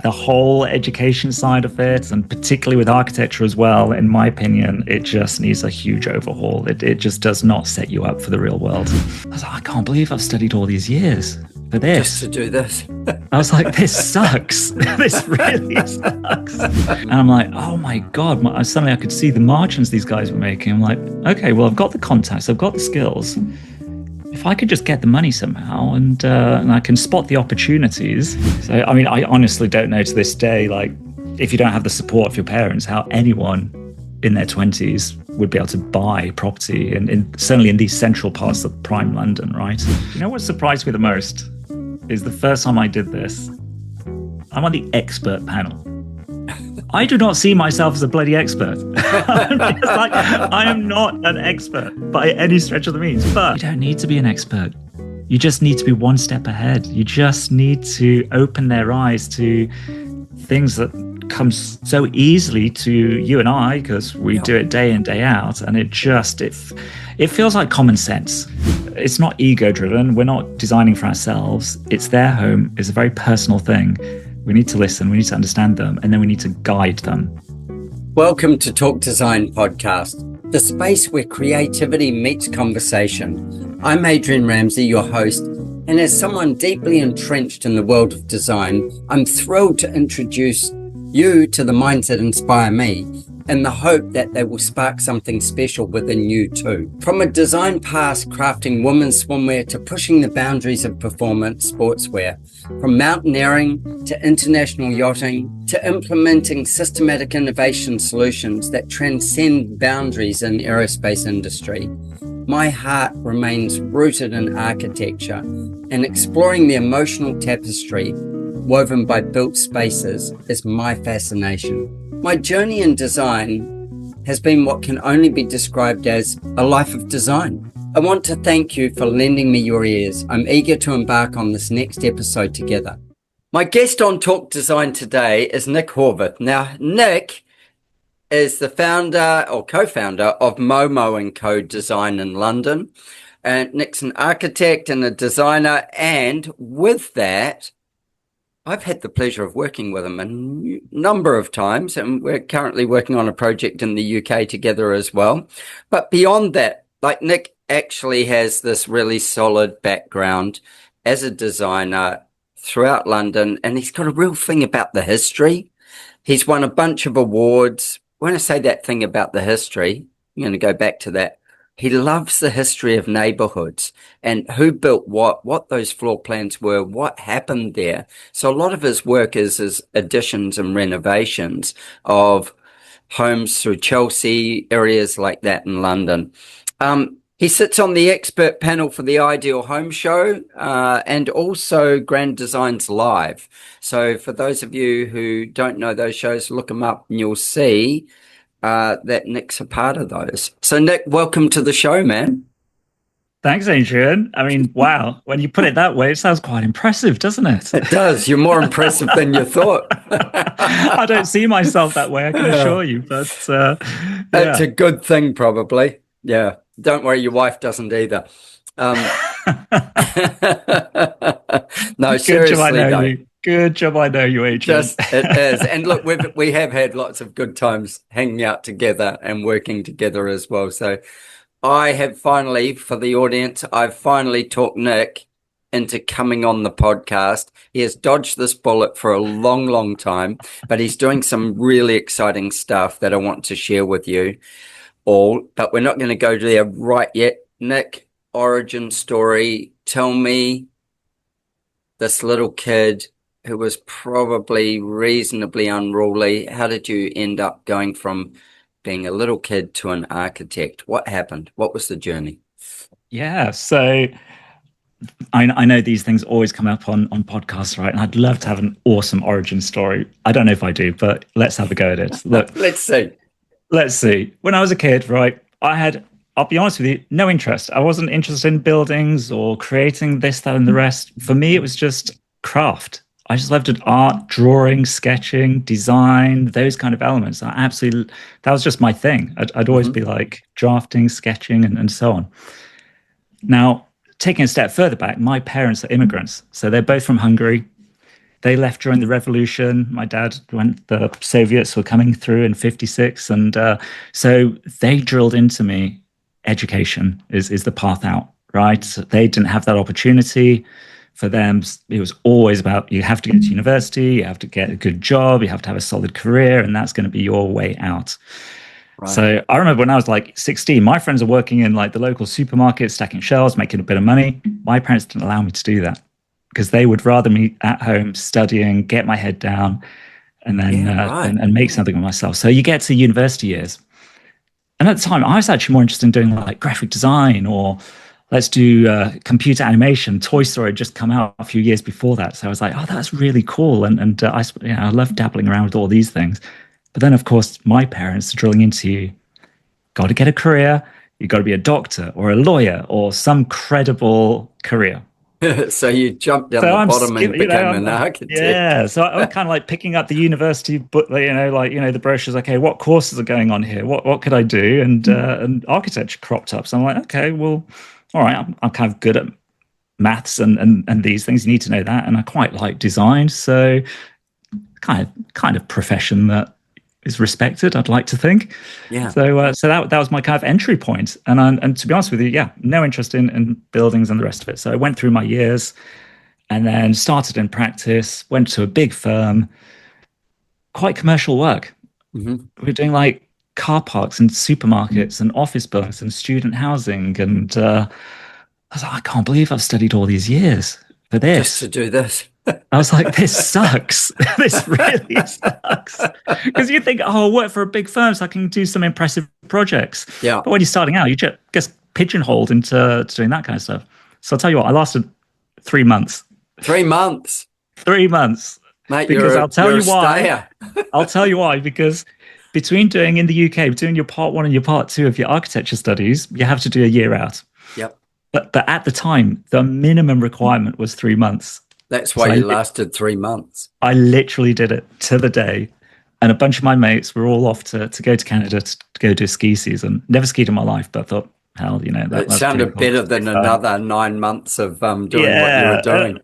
The whole education side of it, and particularly with architecture as well, in my opinion, it just needs a huge overhaul. It just does not set you up for the real world. I was like, I can't believe I've studied all these years for this. Just to do this. I was like, this sucks. This really sucks. And I'm like, oh my God. Suddenly I could see the margins these guys were making. I'm like, okay, well, I've got the contacts, I've got the skills. If I could just get the money somehow and I can spot the opportunities. So, I mean, I honestly don't know to this day, like, if you don't have the support of your parents, how anyone in their 20s would be able to buy property, certainly in these central parts of prime London, right? You know what surprised me the most is the first time I did this, I'm on the expert panel. I do not see myself as a bloody expert. I am not an expert by any stretch of the means, but you don't need to be an expert. You just need to be one step ahead. You just need to open their eyes to things that come so easily to you and I, because we do it day in, day out. And it feels like common sense. It's not ego driven. We're not designing for ourselves. It's their home. It's a very personal thing. We need to listen, we need to understand them, and then we need to guide them. Welcome to TALKdesign podcast, the space where creativity meets conversation. I'm Adrian Ramsay, your host, and as someone deeply entrenched in the world of design, I'm thrilled to introduce you to the minds that inspire me, in the hope that they will spark something special within you too. From a design past crafting women's swimwear to pushing the boundaries of performance sportswear, from mountaineering to international yachting to implementing systematic innovation solutions that transcend boundaries in aerospace industry, my heart remains rooted in architecture and exploring the emotional tapestry woven by built spaces is my fascination. My journey in design has been what can only be described as a life of design. I want to thank you for lending me your ears. I'm eager to embark on this next episode together. My guest on TALKdesign today is Nick Horvath. Now, Nick is the founder or co-founder of Momo and Co Design in London. And Nick's an architect and a designer. And with that, I've had the pleasure of working with him a number of times, and we're currently working on a project in the UK together as well. But beyond that, like, Nick actually has this really solid background as a designer throughout London, and he's got a real thing about the history. He's won a bunch of awards. When I say that thing about the history, I'm going to go back to that. He loves the history of neighborhoods and who built what those floor plans were, what happened there. So a lot of his work is additions and renovations of homes through Chelsea, areas like that in London. He sits on the expert panel for the Ideal Home Show and also Grand Designs Live. So for those of you who don't know those shows, look them up and you'll see that Nick's a part of those. So Nick, welcome to the show, man. Thanks, Adrian. I mean, wow, when you put it that way, it sounds quite impressive, doesn't it? It does. You're more impressive than you thought. I don't see myself that way, I can assure you, but It's a good thing, probably. Yeah. Don't worry, your wife doesn't either. No, seriously, though. Good job I know you, Adrian. It is. And look, we have had lots of good times hanging out together and working together as well. So I have finally, for the audience, I've finally talked Nick into coming on the podcast. He has dodged this bullet for a long, long time, but he's doing some really exciting stuff that I want to share with you all. But we're not going to go there right yet. Nick, origin story. Tell me, this little kid who was probably reasonably unruly, how did you end up going from being a little kid to an architect? What happened? What was the journey? Yeah, so I know these things always come up on podcasts, right? And I'd love to have an awesome origin story. I don't know if I do, but let's have a go at it. Look, Let's see. When I was a kid, right, I'll be honest with you, no interest. I wasn't interested in buildings or creating this, that, and the rest. For me, it was just craft. I just loved art, drawing, sketching, design, those kind of elements. That was just my thing. I'd always be like drafting, sketching, and so on. Now, taking a step further back, my parents are immigrants. So they're both from Hungary. They left during the revolution. My dad, when the Soviets were coming through in 56. And so they drilled into me, education is the path out, right? So they didn't have that opportunity. For them, it was always about, you have to get to university, you have to get a good job, you have to have a solid career, and that's going to be your way out. Right. So I remember when I was like 16, my friends are working in like the local supermarket, stacking shelves, making a bit of money. My parents didn't allow me to do that because they would rather me at home studying, get my head down, and then and make something of myself. So you get to university years. And at the time, I was actually more interested in doing like graphic design, or let's do computer animation. Toy Story had just come out a few years before that. So I was like, oh, that's really cool. And I love dabbling around with all these things. But then, of course, my parents are drilling into you, got to get a career. You've got to be a doctor or a lawyer or some credible career. So you jumped down the bottom and became an architect. Yeah, so I'm kind of like picking up the university, but the brochures. Okay, what courses are going on here? What could I do? And architecture cropped up. So I'm like, okay, well, all right, I'm kind of good at maths and these things. You need to know that, and I quite like design. So kind of profession that is respected, I'd like to think. Yeah. So that was my kind of entry point. And to be honest with you, yeah, no interest in buildings and the rest of it. So I went through my years and then started in practice, went to a big firm, quite commercial work. Mm-hmm. We're doing like car parks and supermarkets and office buildings and student housing. And I was like, I can't believe I've studied all these years for this. Just to do this. I was like, this sucks. This really sucks. Because you think, oh, I'll work for a big firm so I can do some impressive projects. Yeah. But when you're starting out, you just get pigeonholed into doing that kind of stuff. So I'll tell you what, I lasted 3 months. 3 months? 3 months. Mate, because I'll tell you why. I'll tell you why, because between doing in the UK, doing your part 1 and your part 2 of your architecture studies, you have to do a year out. Yep. But at the time, the minimum requirement was 3 months. That's why you lasted 3 months. I literally did it to the day. And a bunch of my mates were all off to go to Canada to go do ski season. Never skied in my life, but I thought, hell, that sounded better than another 9 months of doing what you were doing.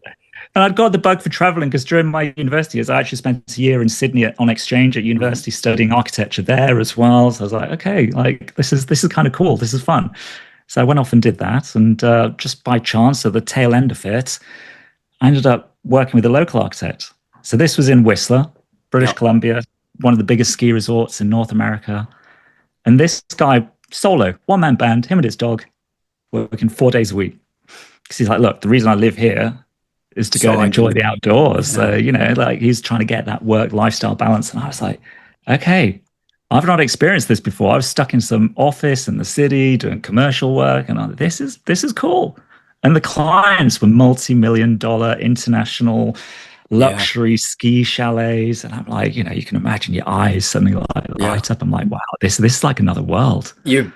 And I'd got the bug for traveling because during my university years, I actually spent a year in Sydney on exchange at university studying architecture there as well. So I was like, okay, like this is kind of cool. This is fun. So I went off and did that. And just by chance, at the tail end of it, I ended up working with a local architect. So this was in Whistler, British Columbia, one of the biggest ski resorts in North America. And this guy, solo, one-man band, him and his dog, working 4 days a week. Because he's like, look, the reason I live here is to go and enjoy the outdoors. So, like he's trying to get that work-lifestyle balance. And I was like, okay, I've not experienced this before. I was stuck in some office in the city doing commercial work. And I'm like, this is cool. And the clients were multi-million-dollar international luxury ski chalets. And I'm like, you can imagine your eyes suddenly light up. I'm like, wow, this is like another world. You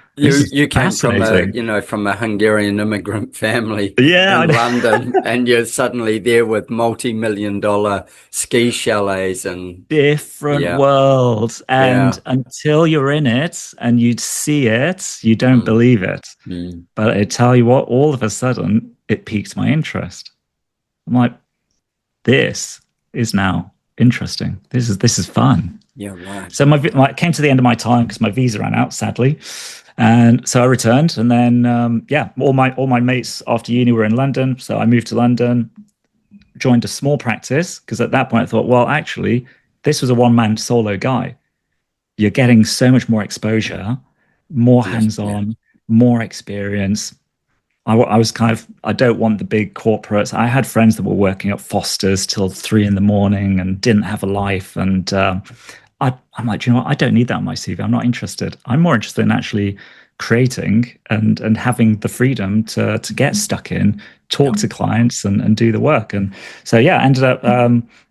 came from a Hungarian immigrant family in London, and you're suddenly there with multi-million-dollar ski chalets and different worlds. And until you're in it and you see it, you don't believe it. But I tell you what, all of a sudden it piqued my interest. I'm like, this is now interesting. This is fun. Yeah, right. So I came to the end of my time because my visa ran out, sadly. And so I returned, and then all my mates after uni were in London. So I moved to London, joined a small practice because at that point I thought, well, actually, this was a one-man solo guy. You're getting so much more exposure, more hands-on, more experience. I was I don't want the big corporates. I had friends that were working at Foster's till 3 a.m. and didn't have a life, and I'm like, you know what? I don't need that on my CV. I'm not interested. I'm more interested in actually creating and having the freedom to get stuck in, talk to clients and do the work. And so, I ended up,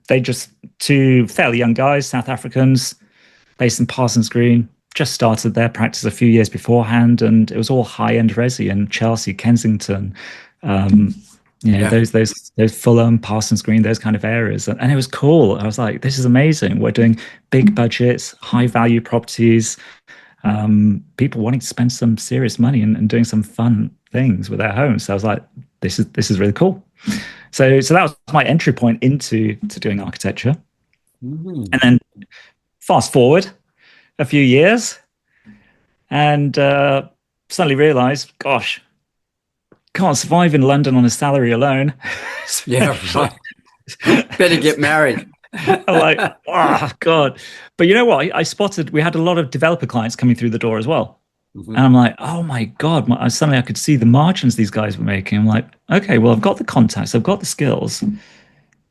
they just 2 fairly young guys, South Africans, based in Parsons Green, just started their practice a few years beforehand. And it was all high-end resi in Chelsea, Kensington, those Fulham, Parsons Green, those kind of areas. And it was cool. I was like, this is amazing. We're doing big budgets, high value properties, people wanting to spend some serious money and doing some fun things with their homes. So I was like, this is really cool. So that was my entry point into doing architecture. Mm. And then fast forward a few years, and suddenly realized, gosh, can't survive in London on a salary alone. Yeah, right. Better get married. I'm like, oh God. But you know what? I spotted we had a lot of developer clients coming through the door as well. Mhm. And I'm like, oh my God. Suddenly I could see the margins these guys were making. I'm like, okay, well, I've got the contacts, I've got the skills.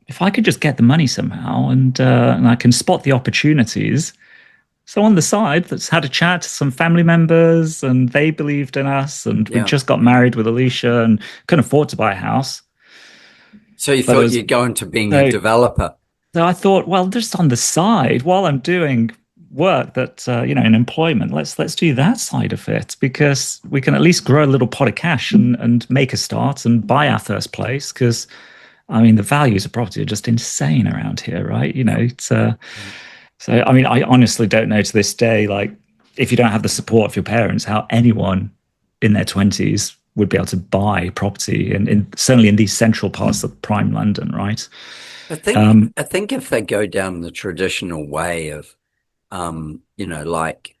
If I could just get the money somehow and I can spot the opportunities. So on the side, let's had a chat to some family members and they believed in us. And we Yeah. just got married with Alicia and couldn't afford to buy a house. So you But it thought was you'd go into being a so developer. So I thought, well, just on the side, while I'm doing work that in employment, let's do that side of it because we can at least grow a little pot of cash and make a start and buy our first place. Because I mean, the values of property are just insane around here, right? Yeah. It's Yeah. so I mean, I honestly don't know to this day, like if you don't have the support of your parents, how anyone in their 20s would be able to buy property in certainly in these central parts of prime London, right? I think Um, I think if they go down the traditional way of like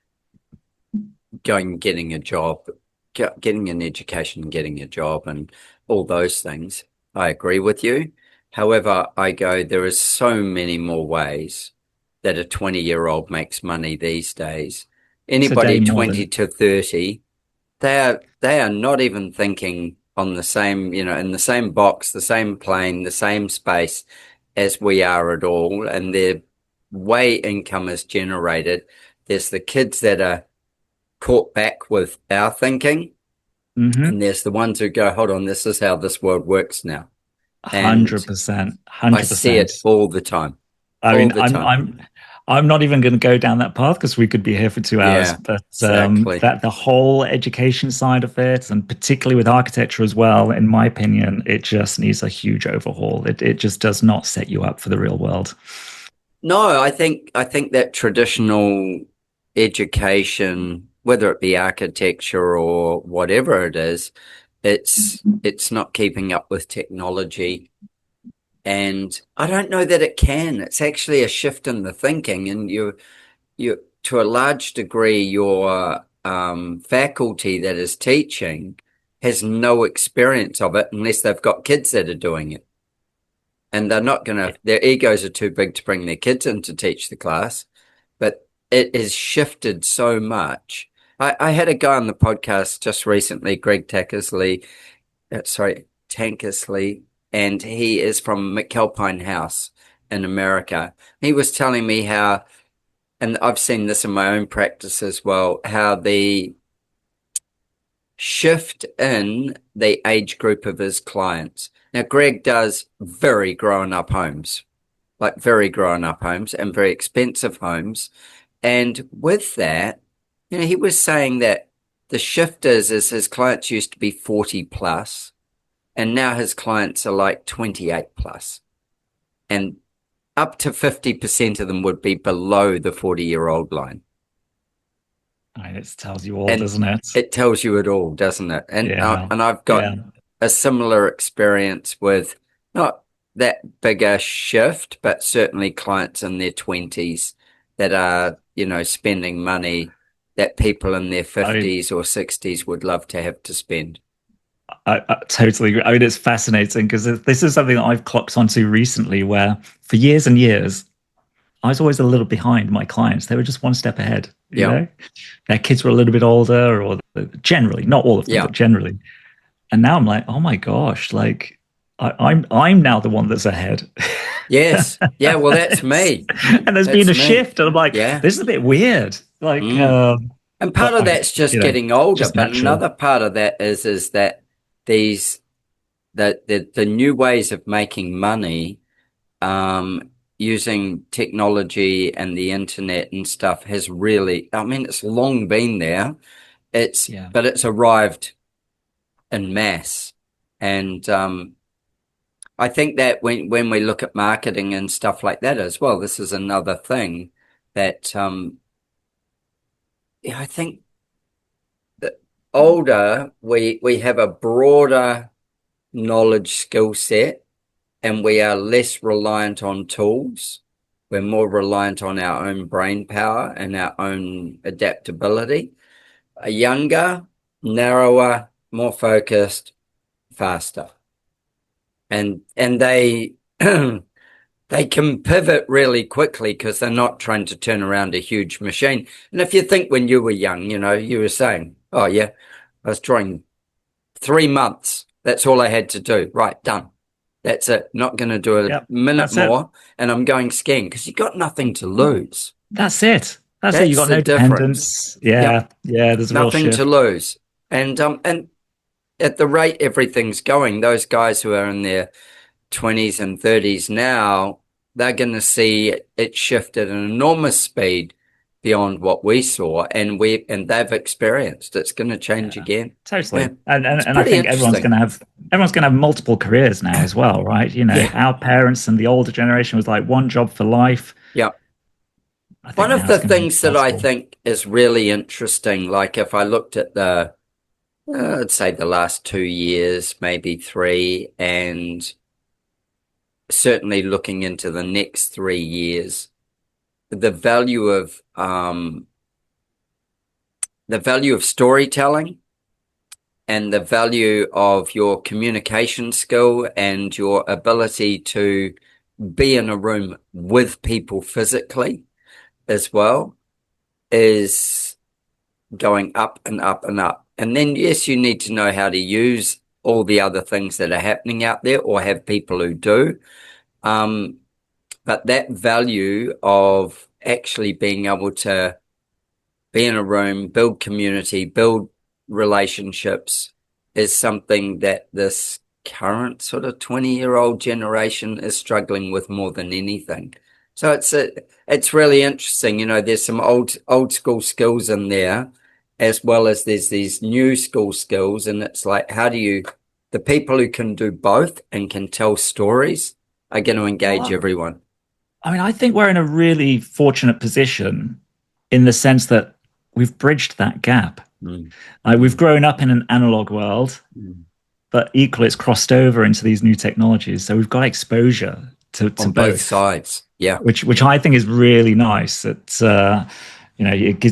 getting a job, getting an education, getting a job and all those things, I agree with you. However, there is so many more ways that a 20-year-old makes money these days. Today Anybody more 20 than to 30, they are not even thinking on the same, in the same box, the same plane, the same space as we are at all. And their way income is generated. There's the kids that are caught back with our thinking, Mhm. and there's the ones who go, hold on, this is how this world works now. And 100%, I see 100%. it all the time, I all mean, the time. I'm not even going to go down that path because we could be here for 2 hours. Yeah, But exactly. that the whole education side of it, and particularly with architecture as well, in my opinion, it just needs a huge overhaul. It just does not set you up for the real world. No, I think that traditional education, whether it be architecture or whatever it is, it's not keeping up with technology. And I don't know that it can. It's actually a shift in the thinking, and you to a large degree, your faculty that is teaching has no experience of it unless they've got kids that are doing it. And they're not gonna, their egos are too big to bring their kids in to teach the class. But it has shifted so much. I had a guy on the podcast just recently, Greg Tankersley, and he is from McAlpine House in America. He was telling me how, and I've seen this in my own practice as well, how the shift in the age group of his clients. Now, Greg does very grown up homes, like very grown up homes and very expensive homes. And with that, he was saying that the shift is his clients used to be 40 plus, and now his clients are like 28 plus. And up to 50% of them would be below the 40-year-old line. I mean, it tells you all, And doesn't it? it tells you it all, doesn't it? Yeah, And I've got yeah. a similar experience with not that bigger shift, but certainly clients in their 20s that are, spending money that people in their I mean, 50s or 60s would love to have to spend. I totally agree. I mean, it's fascinating because this is something that I've clocked onto recently, where for years and years, I was always a little behind my clients. They were just one step ahead, Yeah. Their kids were a little bit older, or generally, not all of them, Yeah. but generally. And now I'm like, oh my gosh, like I'm now the one that's ahead. Yes. Yeah. Well, that's me. And there's been That's a me. shift, and I'm like, Yeah. this is a bit weird. Like, Mm. And part but of that's just getting older, just but natural. another part of that is that these the new ways of making money using technology and the internet and stuff has really, I mean, it's long been there. Yeah. But it's arrived in mass. And I think that when we look at marketing and stuff like that as well, this is another thing that I think that older we have a broader knowledge skill set and we are less reliant on tools. We're more reliant on our own brain power and our own adaptability. A younger, narrower, more focused, faster. And they they can pivot really quickly because they're not trying to turn around a huge machine. And if you think when you were young, you were saying, oh yeah, I was drawing 3 months. That's all I had to do. Right, done. That's it. Not going to do a minute more. And I'm going skiing because you got nothing to lose. That's it. That's it. You got no dependence. Yeah. There's nothing to lose. And at the rate everything's going, those guys who are in their 20s and 30s now, they're going to see it shift at an enormous speed beyond what we saw, and they've experienced. It's going to change again. Totally. And I think everyone's going to have multiple careers now as well, right? Our parents and the older generation was like one job for life. Yeah. One of the things that I think is really interesting, like if I looked at I'd say the last 2 years, maybe 3, and certainly looking into the next 3 years, the value of storytelling and the value of your communication skill and your ability to be in a room with people physically as well is going up and up and up. And then, yes, you need to know how to use all the other things that are happening out there or have people who do. But that value of actually being able to be in a room, build community, build relationships is something that this current sort of 20-year-old generation is struggling with more than anything. So it's really interesting. There's some old school skills in there, as well as there's these new school skills. And it's like, the people who can do both and can tell stories are going to engage everyone. I mean, I think we're in a really fortunate position in the sense that we've bridged that gap. We've grown up in an analog world, but equally it's crossed over into these new technologies. So we've got exposure to both sides. Yeah. Which I think is really nice. It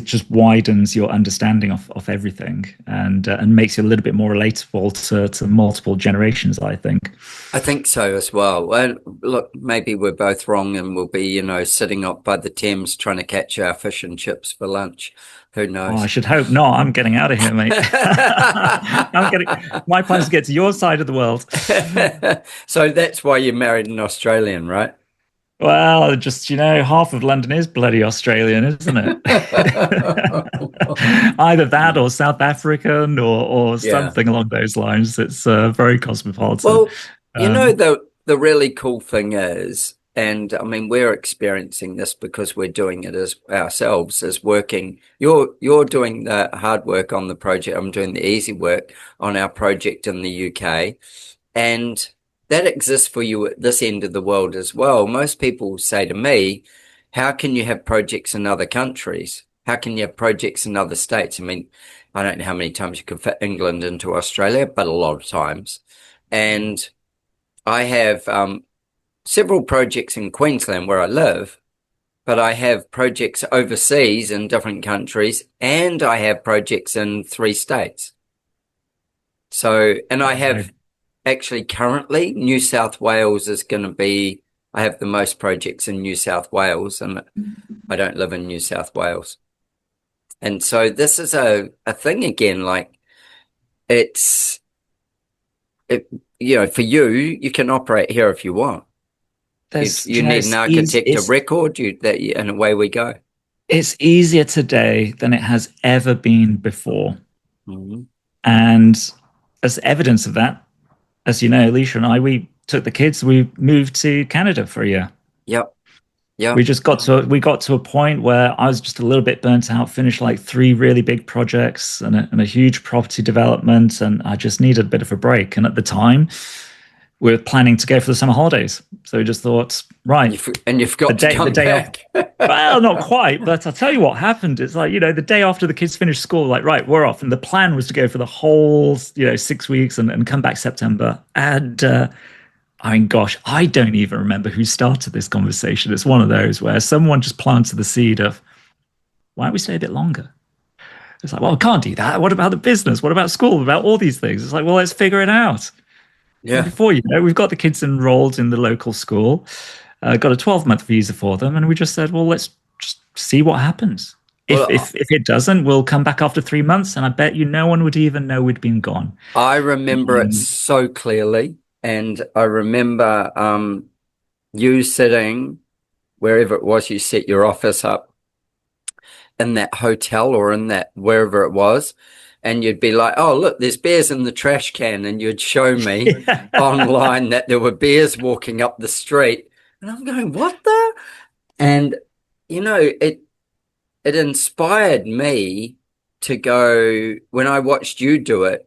just widens your understanding of everything and makes you a little bit more relatable to multiple generations, I think. I think so as well. Well, look, maybe we're both wrong and we'll be, sitting up by the Thames trying to catch our fish and chips for lunch. Who knows? Oh, I should hope not. I'm getting out of here, mate. My plan is to get to your side of the world. So that's why you married an Australian, right? Well, just, half of London is bloody Australian, isn't it? Either that or South African or something along those lines. It's very cosmopolitan. Well, the really cool thing is, and I mean, we're experiencing this because we're doing it as ourselves, as working. You're doing the hard work on the project. I'm doing the easy work on our project in the UK. And that exists for you at this end of the world as well. Most people say to me, how can you have projects in other countries? How can you have projects in other states? I mean, I don't know how many times you could fit England into Australia, but a lot of times. And I have several projects in Queensland where I live, but I have projects overseas in different countries, and I have projects in 3 states. So, and I have... Actually, currently, New South Wales is going to be, I have the most projects in New South Wales, and I don't live in New South Wales. And so this is a thing again, like for you can operate here if you want. You need an architect of record, and away we go. It's easier today than it has ever been before. Mm-hmm. And as evidence of that, as you know, Alicia and I, we took the kids, we moved to Canada for a year. Yep. Yeah. We got to a point where I was just a little bit burnt out, finished like 3 really big projects and a huge property development. And I just needed a bit of a break. And at the time we were planning to go for the summer holidays. So we just thought, right. You've got to come back. Well, not quite, but I'll tell you what happened. It's like, the day after the kids finished school, like, right, we're off. And the plan was to go for the whole, 6 weeks and come back September. And I mean, gosh, I don't even remember who started this conversation. It's one of those where someone just planted the seed of, why don't we stay a bit longer? It's like, well, I can't do that. What about the business? What about school? What about all these things? It's like, well, let's figure it out. And Yeah. before you know, we've got the kids enrolled in the local school, got a 12-month visa for them, and we just said, well, let's just see what happens. Well, If it doesn't, we'll come back after 3 months, and I bet you no one would even know we'd been gone. I remember it Um, so clearly. And I remember you sitting wherever it was, you set your office up in that hotel or in that wherever it was. And you'd be like, oh, look, there's bears in the trash can. And you'd show me online that there were bears walking up the street. And I'm going, what the? And, it inspired me to go, when I watched you do it,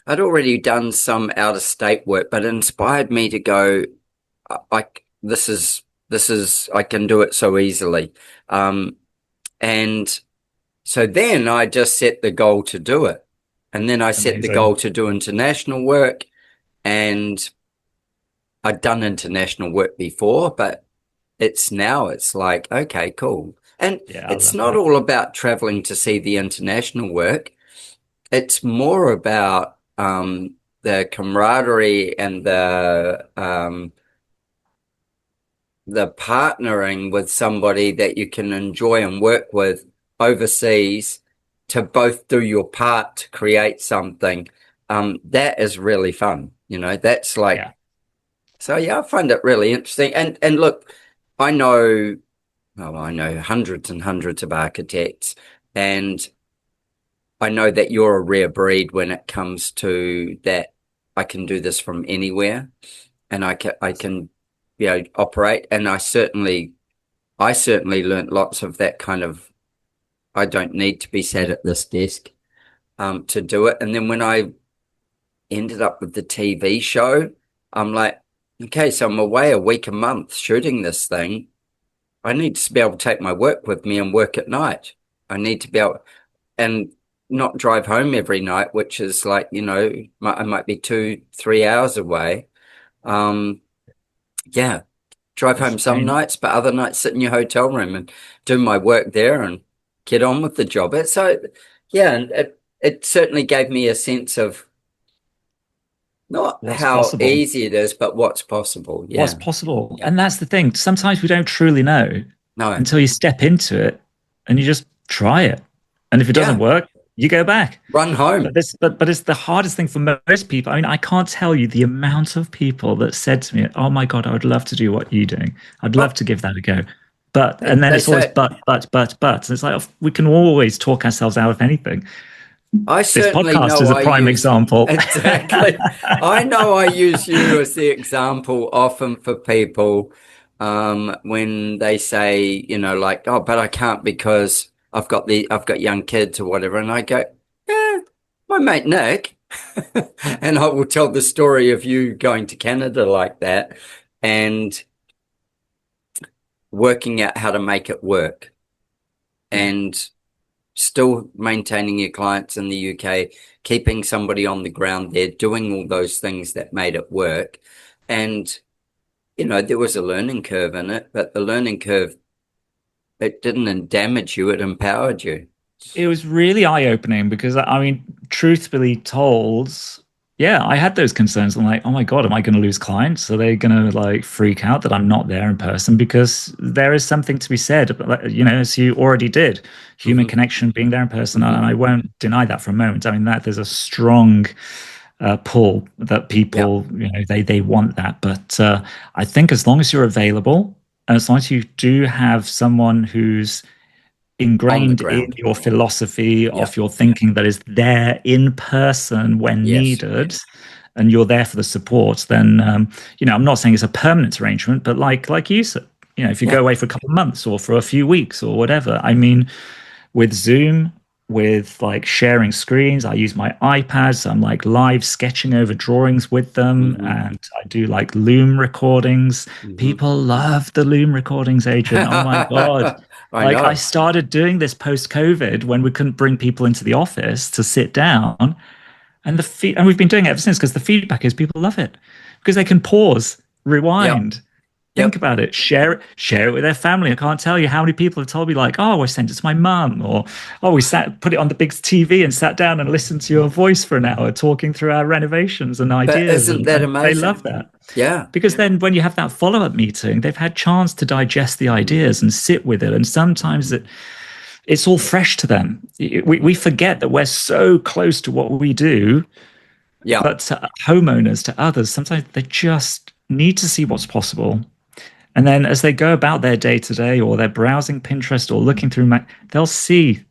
I'd already done some out of state work, but it inspired me to go, this is, I can do it so easily. And so then I just set the goal to do it. And then I set the goal to do international work. And I'd done international work before, but it's like, okay, cool. And it's not all about traveling to see the international work. It's more about the camaraderie and the partnering with somebody that you can enjoy and work with overseas to both do your part to create something. That is really fun. That's like, So yeah, I find it really interesting. And look, I know hundreds and hundreds of architects, and I know that you're a rare breed when it comes to that. I can do this from anywhere, and I can operate. And I certainly learned lots of that kind of, I don't need to be sat at this desk to do it. And then when I ended up with the TV show, I'm like, okay, so I'm away a week, a month shooting this thing. I need to be able to take my work with me and work at night. I need to be able and not drive home every night, which is like, I might be 2-3 hours away. Drive home some nights, but other nights sit in your hotel room and do my work there and get on with the job. And it certainly gave me a sense of not what's how possible. easy it is, but what's possible. Yeah. What's possible. Yeah. And that's the thing. Sometimes we don't truly know until you step into it and you just try it. And if it doesn't work, you go back. Run home. But it's the hardest thing for most people. I mean, I can't tell you the amount of people that said to me, oh my God, I would love to do what you're doing. I'd love to give that a go. And then it's always but. And it's like, we can always talk ourselves out of anything. This podcast is a prime example. Exactly. I know I use you as the example often for people when they say, like, oh, but I can't because I've got young kids or whatever. And I go, yeah, my mate Nick. And I will tell the story of you going to Canada like that and working out how to make it work. And still maintaining your clients in the UK, keeping somebody on the ground there, doing all those things that made it work. And, there was a learning curve in it, but the learning curve, it didn't damage you, it empowered you. It was really eye-opening because, I mean, truthfully told, I had those concerns. I'm like, oh my God, am I going to lose clients? Are they going to like freak out that I'm not there in person? Because there is something to be said, as you already did, human connection, being there in person. And I won't deny that for a moment. I mean, there's a strong pull that people, they want that. But I think as long as you're available, and as long as you do have someone who's ingrained in your philosophy of your thinking that is there in person when needed, and you're there for the support, then I'm not saying it's a permanent arrangement, but like you said, if you go away for a couple of months or for a few weeks or whatever. I mean, with Zoom, with like sharing screens, I use my iPad, so I'm like live sketching over drawings with them, and I do like Loom recordings. People love the Loom recordings, Adrian. Oh my God. I started doing this post-COVID when we couldn't bring people into the office to sit down, and we've been doing it ever since because the feedback is people love it. because they can pause, rewind, Yep. think Yep. about it, share it with their family. I can't tell you how many people have told me like, oh, I sent it to my mum, or oh, put it on the big TV and sat down and listened to your voice for an hour talking through our renovations and But ideas. isn't that And they love amazing? that. Yeah. Because then when you have that follow-up meeting, they've had chance to digest the ideas and sit with it. And sometimes it's all fresh to them. We forget that we're so close to what we do, Yeah. but to homeowners, to others, sometimes they just need to see what's possible. And then as they go about their day to day, or they're browsing Pinterest or looking through Mac, they'll see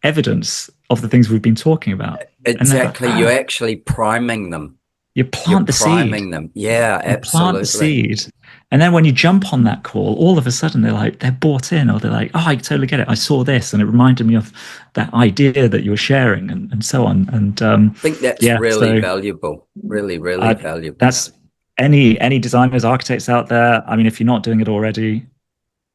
evidence of the things we've been talking about. Exactly. You're actually priming them. You You're plant the priming seed. them. Yeah, You plant the absolutely. seed. And then when you jump on that call, all of a sudden they're bought in, or they're like, oh, I totally get it. I saw this and it reminded me of that idea that you were sharing, and so on. And I think that's yeah, really so valuable. Really, really valuable. that's any designers, architects out there. I mean, if you're not doing it already,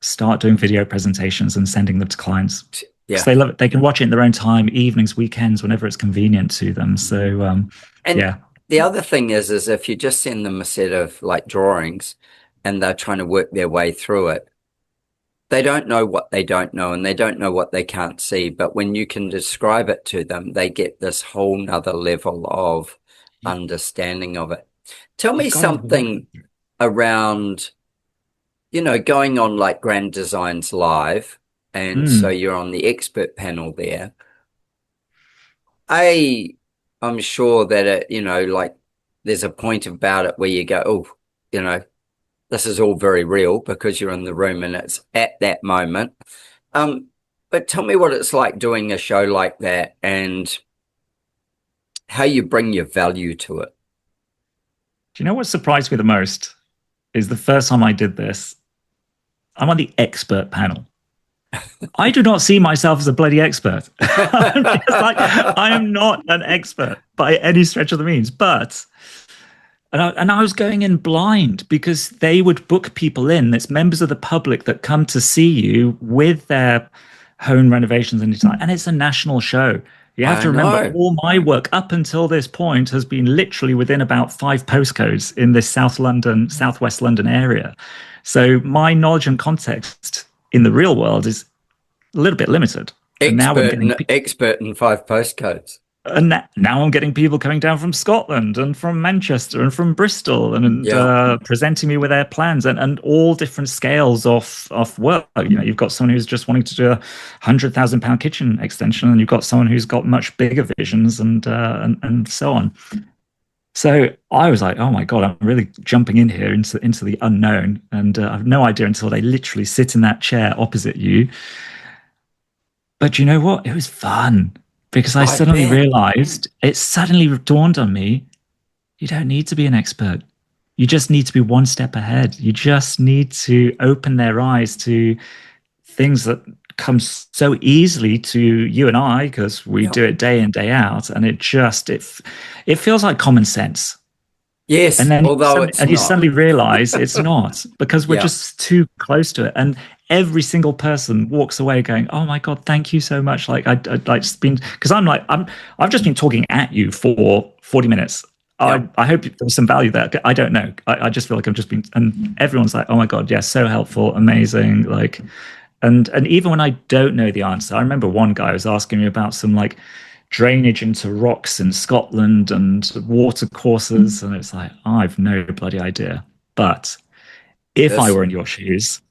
start doing video presentations and sending them to clients, because Yeah. they love it. They can watch it in their own time, evenings, weekends, whenever it's convenient to them. So And yeah. the other thing is if you just send them a set of like drawings and they're trying to work their way through it, they don't know what they don't know, and they don't know what they can't see. But when you can describe it to them, they get this whole nother level of understanding of it. Tell me You've got to something around, going on like Grand Designs Live. And so you're on the expert panel there. I'm sure that like there's a point about it where you go, oh, this is all very real because you're in the room and it's at that moment. But tell me what it's like doing a show like that and how you bring your value to it. Do you know what surprised me the most is the first time I did this, I'm on the expert panel. I do not see myself as a bloody expert. I am not an expert by any stretch of the means, and I was going in blind because they would book people in. It's members of the public that come to see you with their home renovations and design. And it's a national show. You have to remember, all my work up until this point has been literally within about 5 postcodes in this Southwest London area. So my knowledge and context in the real world is a little bit limited. Expert in 5 postcodes. And now I'm getting people coming down from Scotland and from Manchester and from Bristol and presenting me with their plans and all different scales of work. You've got someone who's just wanting to do £100,000 kitchen extension, and you've got someone who's got much bigger visions and so on. So I was like, oh my God, I'm really jumping in here into the unknown, and I have no idea until they literally sit in that chair opposite you. But you know what? It was fun. Because I suddenly realized, it suddenly dawned on me, you don't need to be an expert. You just need to be one step ahead. You just need to open their eyes to things that come so easily to you and I, because we do it day in, day out. And it feels like common sense. Yes, and then you suddenly realize it's not, because we're just too close to it. And every single person walks away going, "Oh my God, thank you so much!" Like I've just been talking at you for 40 minutes. I hope there was some value there. I don't know. I just feel like I've just been, and everyone's like, "Oh my God, yes, so helpful, amazing!" Like, and even when I don't know the answer, I remember one guy was asking me about some like drainage into rocks in Scotland and water courses, and it's like, I've no bloody idea. But if I were in your shoes,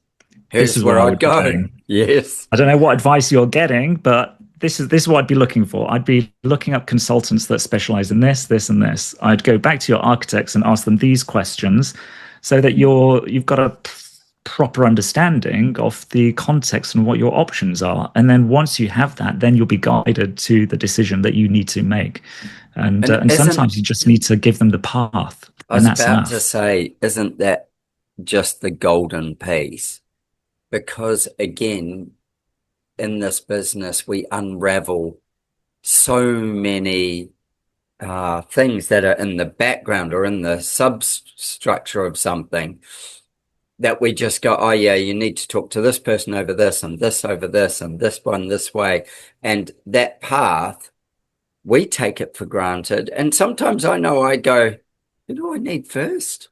this is where I would go. Yes. I don't know what advice you're getting, but this is what I'd be looking for. I'd be looking up consultants that specialize in this, this, and this. I'd go back to your architects and ask them these questions, so that you've got a proper understanding of the context and what your options are. And then once you have that, then you'll be guided to the decision that you need to make. And sometimes you just need to give them the path. I was about to say, isn't that just the golden piece? Because again, in this business, we unravel so many things that are in the background or in the substructure of something, that we just go, oh yeah, you need to talk to this person over this and this over this and this one this way. And that path, we take it for granted. And sometimes I know I go, who do I need first?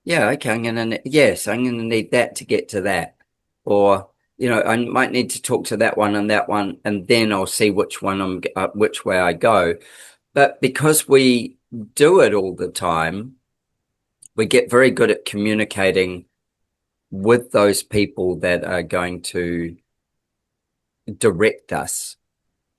yeah, okay, I'm gonna need that to get to that. Or, I might need to talk to that one, and then I'll see which which way I go. But because we do it all the time, we get very good at communicating with those people that are going to direct us.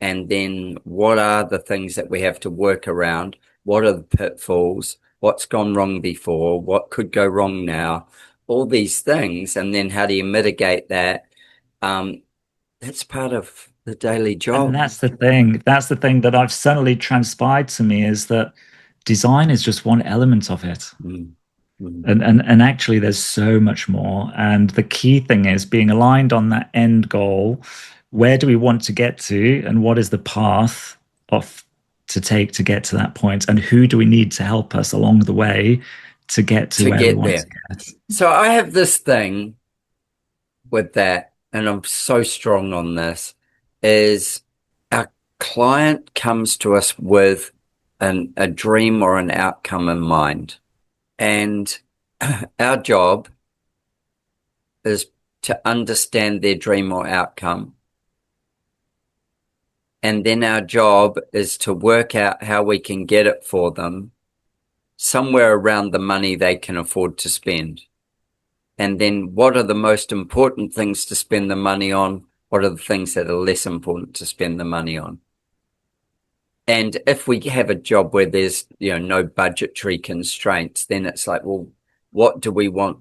And then what are the things that we have to work around? What are the pitfalls? What's gone wrong before? What could go wrong now? All these things. And then how do you mitigate that? That's part of the daily job. And that's the thing. That's the thing that I've suddenly transpired to me, is that design is just one element of it. And actually there's so much more. And the key thing is being aligned on that end goal. Where do we want to get to, and what is the path to take to get to that point, and who do we need to help us along the way to get to where we want to get? So I have this thing with that, and I'm so strong on this, is our client comes to us with a dream or an outcome in mind. And our job is to understand their dream or outcome. And then our job is to work out how we can get it for them somewhere around the money they can afford to spend. And then what are the most important things to spend the money on? What are the things that are less important to spend the money on? And if we have a job where there's, no budgetary constraints, then it's like, well, what do we want?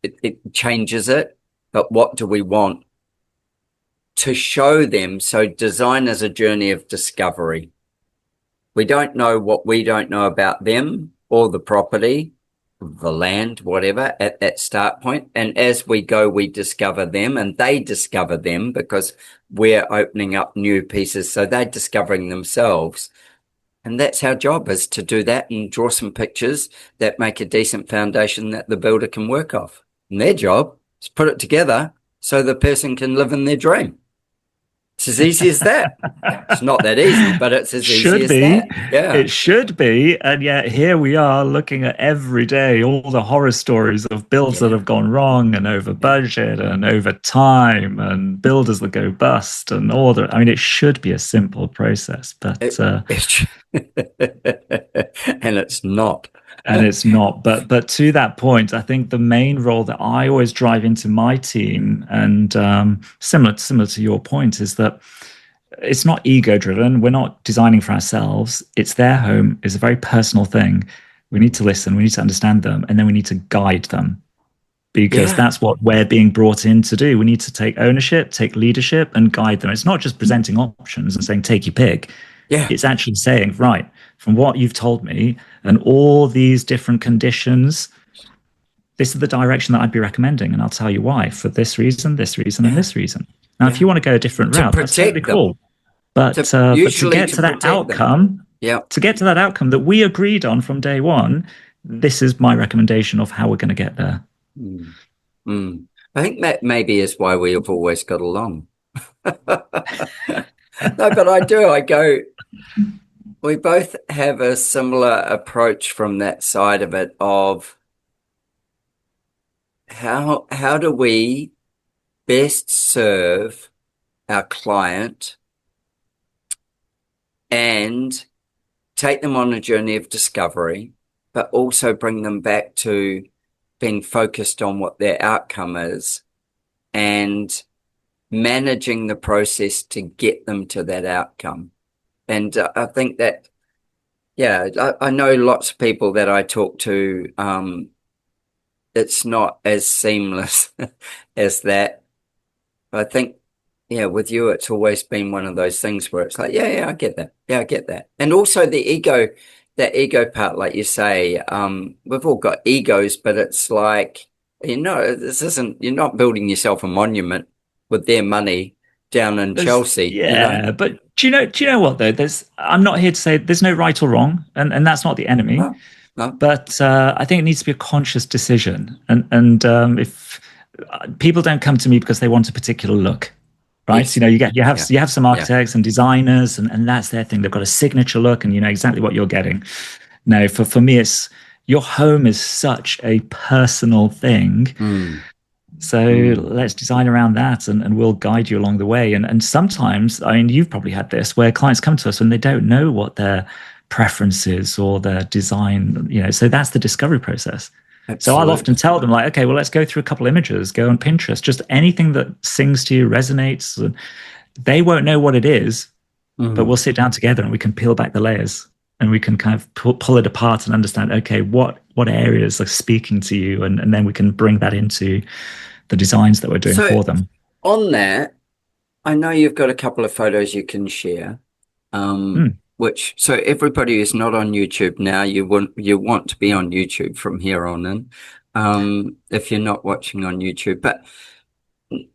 It changes it, but what do we want to show them? So design is a journey of discovery. We don't know what we don't know about them or the property, the land, whatever, at that start point. And as we go, we discover them, and they discover them, because we're opening up new pieces. So they're discovering themselves. And that's our job, is to do that and draw some pictures that make a decent foundation that the builder can work off. And their job is put it together so the person can live in their dream. It's as easy as that. It's not that easy, but it's as easy as that. Yeah. It should be. And yet here we are looking at every day all the horror stories of builds that have gone wrong and over budget and over time, and builders that go bust and all that. I mean, it should be a simple process, but and it's not. And it's not. But to that point, I think the main role that I always drive into my team, and similar to your point, is that it's not ego driven. We're not designing for ourselves. It's their home. It's a very personal thing. We need to listen. We need to understand them, and then we need to guide them, because that's what we're being brought in to do. We need to take ownership, take leadership, and guide them. It's not just presenting options and saying, take your pick. Yeah. It's actually saying, right, from what you've told me and all these different conditions, this is the direction that I'd be recommending. And I'll tell you why, for this reason, and this reason. Now, if you want to go a different route, that's totally cool. But to get to that outcome, to get to that outcome that we agreed on from day one, this is my recommendation of how we're going to get there. I think that maybe is why we have always got along. No, but I go, we both have a similar approach from that side of it, of how do we best serve our client and take them on a journey of discovery, but also bring them back to being focused on what their outcome is and managing the process to get them to that outcome. And I think that, I know lots of people that I talk to, it's not as seamless as that. But I think, with you, it's always been one of those things where it's like, I get that. Yeah, I get that. And also that ego part, like you say, we've all got egos, but it's like, this isn't, you're not building yourself a monument with their money down in Chelsea. Yeah, but do you know what though? I'm not here to say there's no right or wrong, and that's not the enemy. No. But I think it needs to be a conscious decision. And if people don't come to me because they want a particular look, right? Yes. You have some architects and designers, and that's their thing. They've got a signature look, and you know exactly what you're getting. No, for me, it's your home is such a personal thing. So let's design around that, and we'll guide you along the way. And sometimes, I mean, you've probably had this where clients come to us and they don't know what their preference is or their design, so that's the discovery process. Absolutely. So I'll often tell them, like, okay, well, let's go through a couple images, go on Pinterest, just anything that sings to you, resonates. And they won't know what it is, but we'll sit down together and we can peel back the layers and we can kind of pull it apart and understand, okay, what areas are speaking to you, and then we can bring that into the designs that we're doing for them. On that, I know you've got a couple of photos you can share, which, so everybody who's not on YouTube now, you want to be on YouTube from here on in, if you're not watching on YouTube. But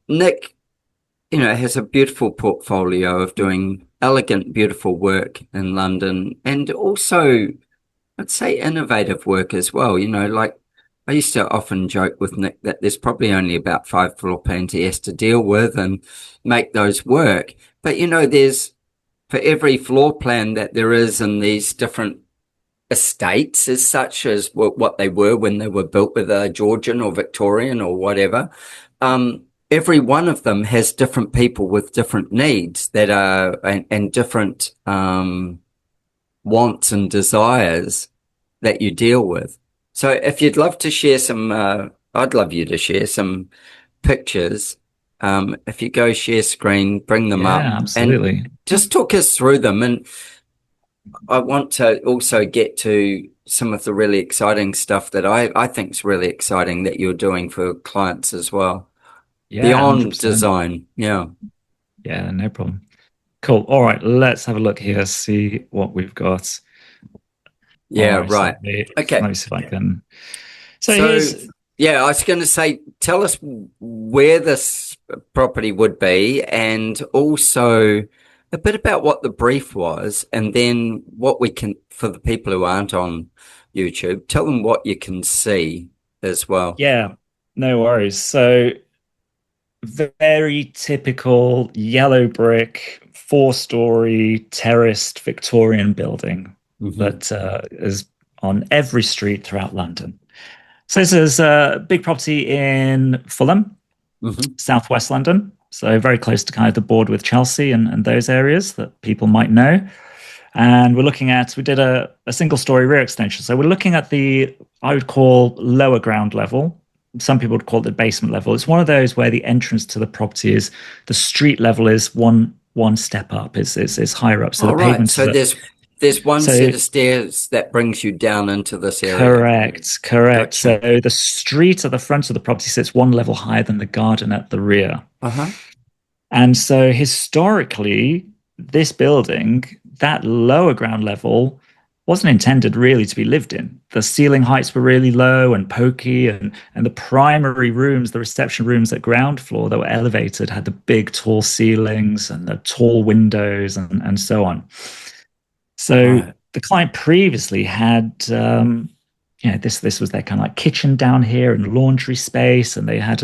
Nick, has a beautiful portfolio of doing elegant, beautiful work in London, and also, I'd say, innovative work as well. Like, I used to often joke with Nick that there's probably only about 5 floor plans he has to deal with and make those work. But, there's, for every floor plan that there is in these different estates, as such as what they were when they were built, whether Georgian or Victorian or whatever, every one of them has different people with different needs that are, and different wants and desires that you deal with. So if you'd love to share some, I'd love you to share some pictures. If you go share screen, bring them up. Absolutely. And just talk us through them. And I want to also get to some of the really exciting stuff that I think is really exciting that you're doing for clients as well. Beyond 100%. Design. Yeah, no problem. Cool. All right, let's have a look here, see what we've got. Right. Okay. Let me see if I can. So I was going to say, tell us where this property would be, and also a bit about what the brief was, and then what we can, for the people who aren't on YouTube, tell them what you can see as well. Yeah, no worries. So very typical yellow brick, 4-story terraced Victorian building that is on every street throughout London. So this is a big property in Fulham, southwest London. So very close to kind of the border with Chelsea and those areas that people might know. And we did a single-story rear extension. So we're looking at I would call lower ground level. Some people would call it the basement level. It's one of those where the entrance to the property is, the street level is one step up. It's higher up. So the pavement. So there's one set of stairs that brings you down into this area. Correct. Gotcha. So the street at the front of the property sits one level higher than the garden at the rear. And so historically, this building, that lower ground level, wasn't intended really to be lived in. The ceiling heights were really low and pokey, and the primary rooms, the reception rooms at ground floor that were elevated, had the big tall ceilings and the tall windows and so on. So the client previously had, this was their kind of like kitchen down here and laundry space, and they had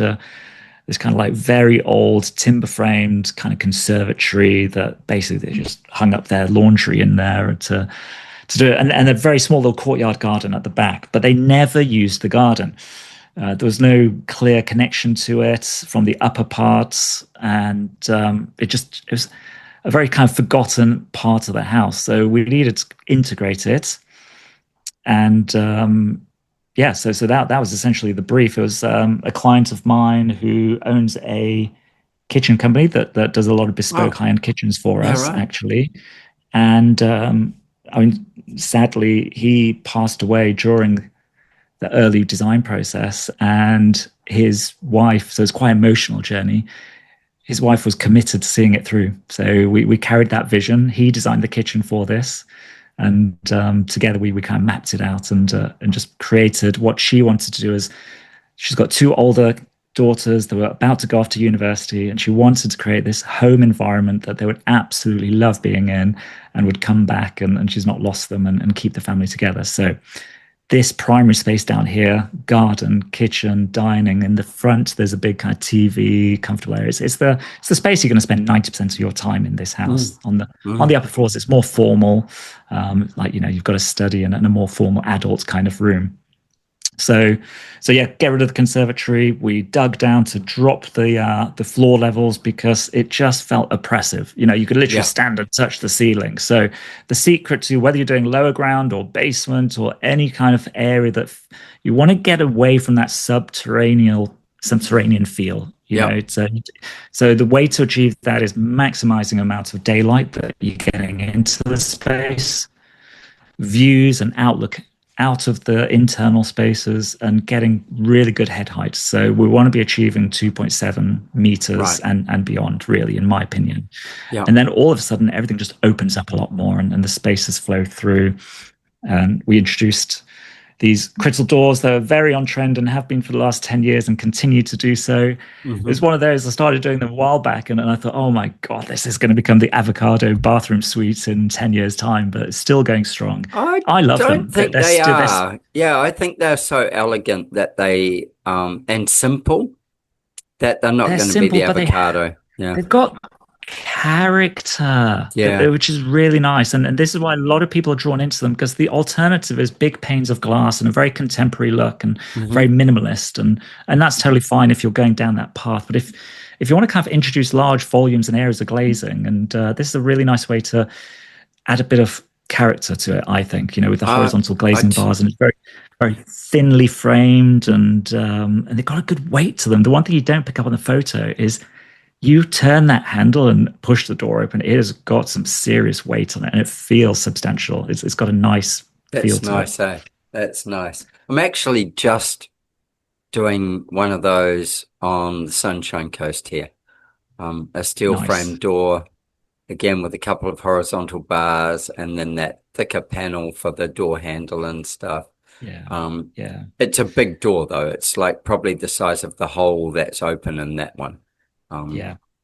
this kind of like very old timber framed kind of conservatory that basically they just hung up their laundry in there to do it, and a very small little courtyard garden at the back. But they never used the garden. There was no clear connection to it from the upper parts, and it was a very kind of forgotten part of the house. So we needed to integrate it. And so that was essentially the brief. It was a client of mine who owns a kitchen company that does a lot of bespoke high-end kitchens for us, actually. And sadly, he passed away during the early design process, and his wife, so it's quite an emotional journey. His wife was committed to seeing it through. So we carried that vision. He designed the kitchen for this. And together we kind of mapped it out and just created what she wanted to do. Is she's got 2 older daughters that were about to go off to university, and she wanted to create this home environment that they would absolutely love being in and would come back, and she's not lost them, and keep the family together. So this primary space down here, garden, kitchen, dining. In the front, there's a big kind of TV, comfortable areas. It's the space you're going to spend 90% of your time in this house. On the upper floors, it's more formal, like, you know, you've got a study and a more formal adult kind of room. So yeah, get rid of the conservatory. We dug down to drop the floor levels because it just felt oppressive. You know, you could literally stand and touch the ceiling. So the secret to whether you're doing lower ground or basement or any kind of area that you want to get away from that subterranean feel. You know, so the way to achieve that is maximizing the amount of daylight that you're getting into the space, views and outlook out of the internal spaces, and getting really good head height. So we want to be achieving 2.7 meters and beyond, really, in my opinion. And then all of a sudden, everything just opens up a lot more, and the spaces flow through. And we introduced these crystal doors that are very on trend and have been for the last 10 years and continue to do so. It was one of those, I started doing them a while back, and I thought, oh my God, this is going to become the avocado bathroom suite in 10 years' time, but it's still going strong. I love them. I don't think they are. Yeah, I think they're so elegant that they, and simple, that they're not going to be the avocado. They've got character, which is really nice, and this is why a lot of people are drawn into them, because the alternative is big panes of glass and a very contemporary look and very minimalist, and that's totally fine if you're going down that path. But if you want to kind of introduce large volumes and areas of glazing, and this is a really nice way to add a bit of character to it, I think, you know, with the horizontal glazing bars, and it's very, very thinly framed, and they've got a good weight to them. The one thing you don't pick up on the photo is you turn that handle and push the door open. It has got some serious weight on it, and it feels substantial. It's got a nice feel to it. That's nice. I'm actually just doing one of those on the Sunshine Coast here. A steel frame door, again with a couple of horizontal bars, and then that thicker panel for the door handle and stuff. It's a big door though. It's like probably the size of the hole that's open in that one.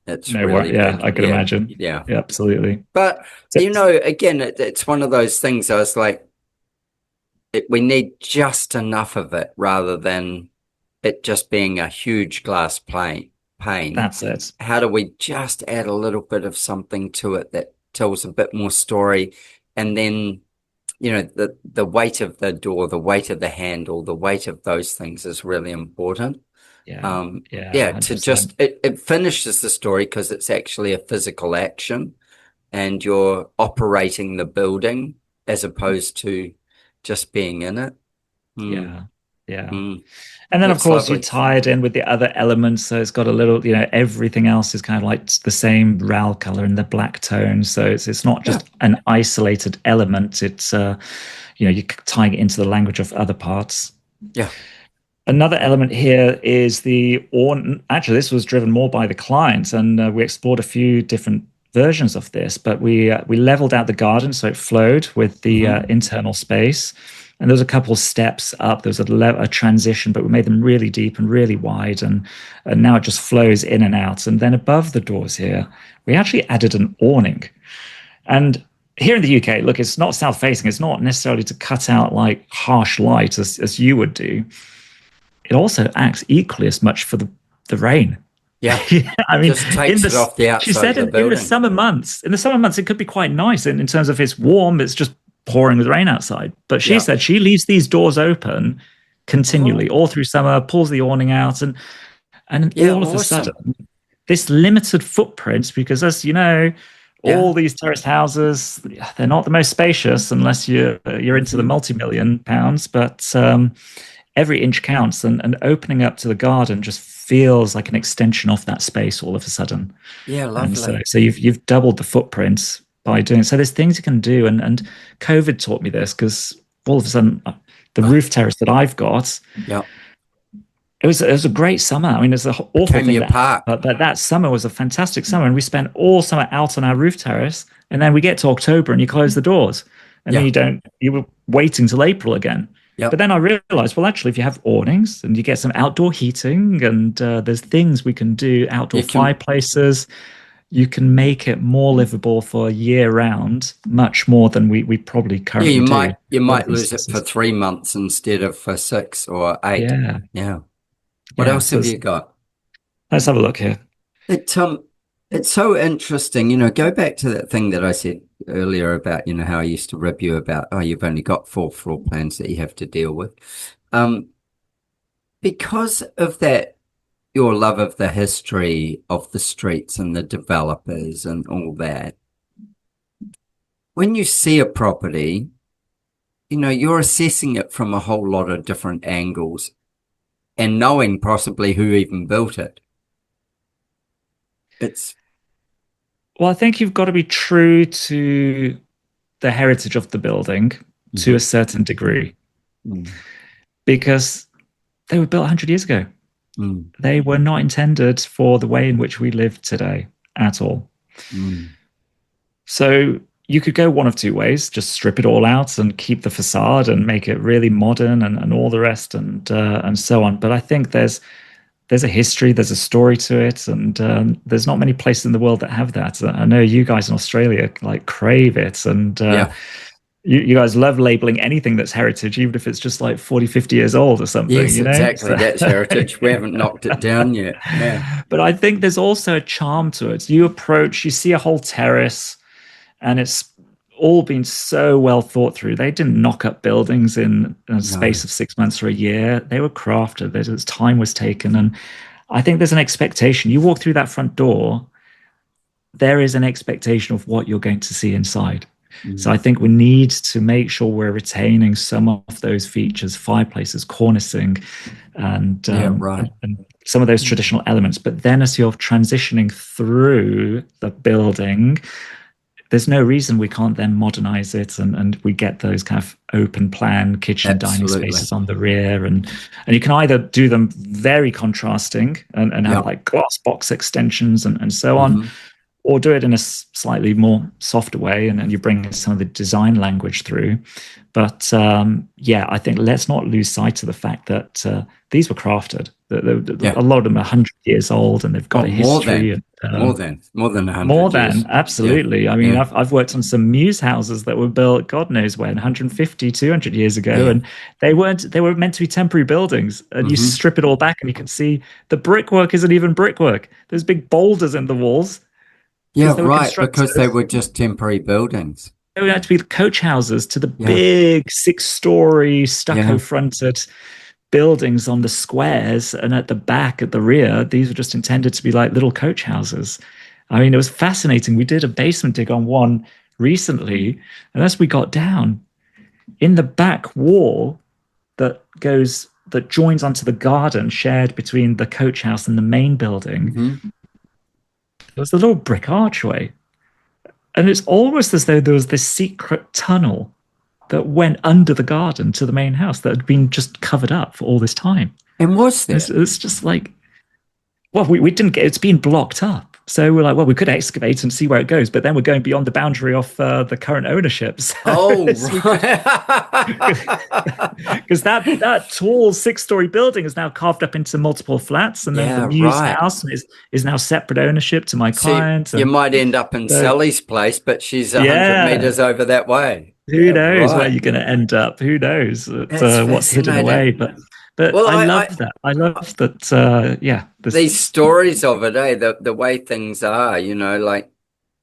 It's really big. I can imagine. Yeah, absolutely. But you know, again, it's one of those things. I was like, we need just enough of it rather than it just being a huge glass pane. That's it. How do we just add a little bit of something to it that tells a bit more story? And then, you know, the weight of the door, the weight of the handle, the weight of those things is really important. To just it finishes the story because it's actually a physical action, and you're operating the building as opposed to just being in it. And then, of course, you tie it in with the other elements. So it's got a little, you know, everything else is kind of like the same RAL color and the black tone. So it's not just an isolated element. It's, you know, you're tying it into the language of other parts. Another element here is the awning. Actually, this was driven more by the client, and we explored a few different versions of this, but we leveled out the garden so it flowed with the internal space. And there was a couple of steps up. There was a transition, but we made them really deep and really wide, and now it just flows in and out. And then above the doors here, we actually added an awning. And here in the UK, look, it's not south-facing. It's not necessarily to cut out like harsh light as you would do. It also acts equally as much for the rain. I mean, just takes it off the outside. She said of the in the summer months, it could be quite nice in terms of it's warm. It's just pouring with rain outside. But she said she leaves these doors open continually all through summer, pulls the awning out, and all of a sudden, this limited footprint, because as you know, all these terraced houses, they're not the most spacious unless you're into the multi-million pounds, but every inch counts, and opening up to the garden just feels like an extension of that space all of a sudden. Lovely. So you've doubled the footprint by doing it. So there's things you can do, and COVID taught me this, because all of a sudden the roof terrace that I've got, it was a great summer. I mean, it's an awful thing but that summer was a fantastic summer, and we spent all summer out on our roof terrace, and then we get to October and you close the doors, and then you were waiting till April again. But then I realized, well, actually, if you have awnings and you get some outdoor heating, and there's things we can do, outdoor fireplaces, you can make it more livable for year round, much more than we probably Yeah, currently do. you A lot might of these lose it for spaces. 3 months instead of for 6 or 8. Yeah, Yeah. What yeah. else have you got? Let's have a look here. It's so interesting, go back to that thing that I said earlier about, how I used to rib you about, oh, you've only got 4 floor plans that you have to deal with. Because of that, your love of the history of the streets and the developers and all that, when you see a property, you're assessing it from a whole lot of different angles and knowing possibly who even built it. Well, I think you've got to be true to the heritage of the building to a certain degree, because they were built 100 years ago. They were not intended for the way in which we live today at all. So you could go one of two ways: just strip it all out and keep the facade and make it really modern and all the rest and so on. But I think there's a history, there's a story to it, and there's not many places in the world that have that. I know you guys in Australia like crave it, and you guys love labeling anything that's heritage, even if it's just like 40, 50 years old or something. Yes, exactly. So, that's heritage. We haven't knocked it down yet. Yeah. But I think there's also a charm to it. You see a whole terrace, and it's all been so well thought through. They didn't knock up buildings in a space of 6 months or a year. They were crafted. Time was taken. And I think there's an expectation. You walk through that front door, there is an expectation of what you're going to see inside. So I think we need to make sure we're retaining some of those features, fireplaces, cornicing, and some of those traditional elements. But then as you're transitioning through the building, there's no reason we can't then modernize it, and we get those kind of open plan kitchen dining spaces on the rear, and you can either do them very contrasting and have like glass box extensions and so on, or do it in a slightly more softer way, and you bring some of the design language through. But I think let's not lose sight of the fact that these were crafted. A lot of them are 100 years old, and they've got a history. More than 100 more years. than, absolutely. Yeah. I mean, I've worked on some muse houses that were built God knows when, 150, 200 years ago, and they were meant to be temporary buildings, and you strip it all back and you can see the brickwork isn't even brickwork. There's big boulders in the walls. Yeah, right, because they were just temporary buildings. They would have to be coach houses to the big 6-story stucco-fronted buildings on the squares, and at the back, at the rear, these were just intended to be like little coach houses. I mean, it was fascinating. We did a basement dig on one recently, and as we got down, in the back wall that joins onto the garden shared between the coach house and the main building, there was a little brick archway. And it's almost as though there was this secret tunnel that went under the garden to the main house that had been just covered up for all this time. And was there? It's just like, well, we didn't get, it's been blocked up. So we're like, well, we could excavate and see where it goes, but then we're going beyond the boundary of the current ownership. So because that tall 6-story building is now carved up into multiple flats, and then the muse house is now separate ownership to my client. You might end up in Sally's place, but she's 100 meters over that way. Who knows where you're going to end up? Who knows what's hidden away? But I love that. I love that. These stories of it, the way things are, like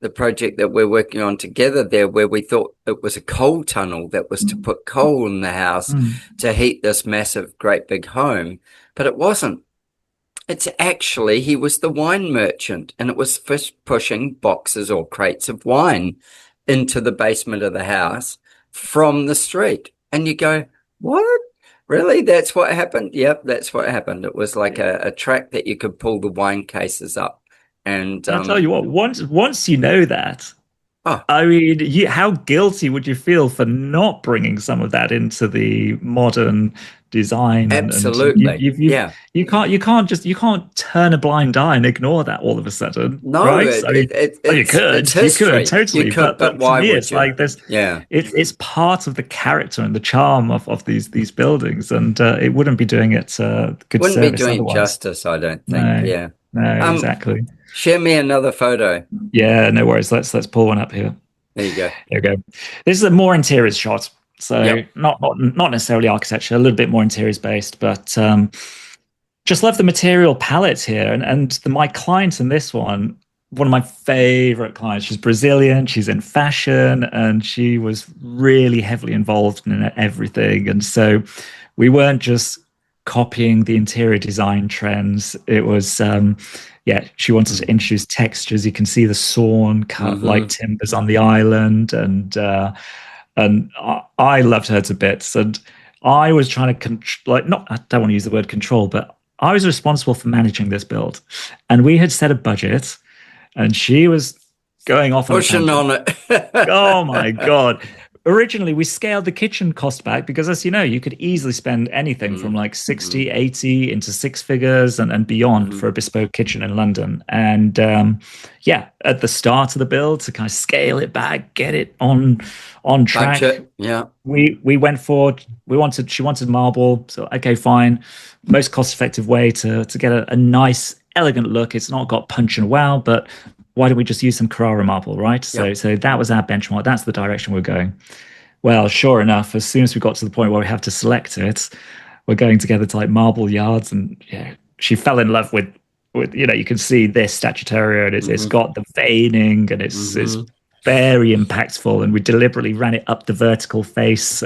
the project that we're working on together there, where we thought it was a coal tunnel that was to put coal in the house to heat this massive, great big home. But it wasn't. It's actually, he was the wine merchant, and it was pushing boxes or crates of wine into the basement of the house from the street. And you go, what? Really? That's what happened? Yep, that's what happened. It was like a track that you could pull the wine cases up. And I'll tell you what, once you know that, I mean, how guilty would you feel for not bringing some of that into the modern design? Absolutely. And you can't turn a blind eye and ignore that all of a sudden. No, right? you could totally. You could, but why would you? It's like this. Yeah, it's part of the character and the charm of these buildings, and it wouldn't be doing it good. Wouldn't service be doing otherwise. Justice, I don't think. No, exactly. Share me another photo. Yeah, no worries. Let's pull one up here. There you go. There we go. This is a more interiors shot. So Yep. not necessarily architecture, a little bit more interiors based, but just love the material palettes here. And my client in this one of my favorite clients, she's Brazilian, she's in fashion, and she was really heavily involved in everything. And so we weren't just copying the interior design trends. It was, she wanted to introduce textures. You can see the sawn cut like timbers on the island, and I loved her to bits. And I was trying to I don't want to use the word control, but I was responsible for managing this build, and we had set a budget. And she was going off pushing on it. Oh my God. Originally, we scaled the kitchen cost back because, as you know, you could easily spend anything from like 60, 80 into six figures and beyond for a bespoke kitchen in London. And at the start of the build, to kind of scale it back, get it on track. Budget. Yeah. We went for, she wanted marble. So, okay, fine. Most cost-effective way to get a nice, elegant look. It's not got punch and wow, but why don't we just use some Carrara marble, right? So that was our benchmark. That's the direction we're going. Well, sure enough, as soon as we got to the point where we have to select it, we're going together to like marble yards, and she fell in love with you can see this statutoria, and it's got the veining, and it's very impactful, and we deliberately ran it up the vertical face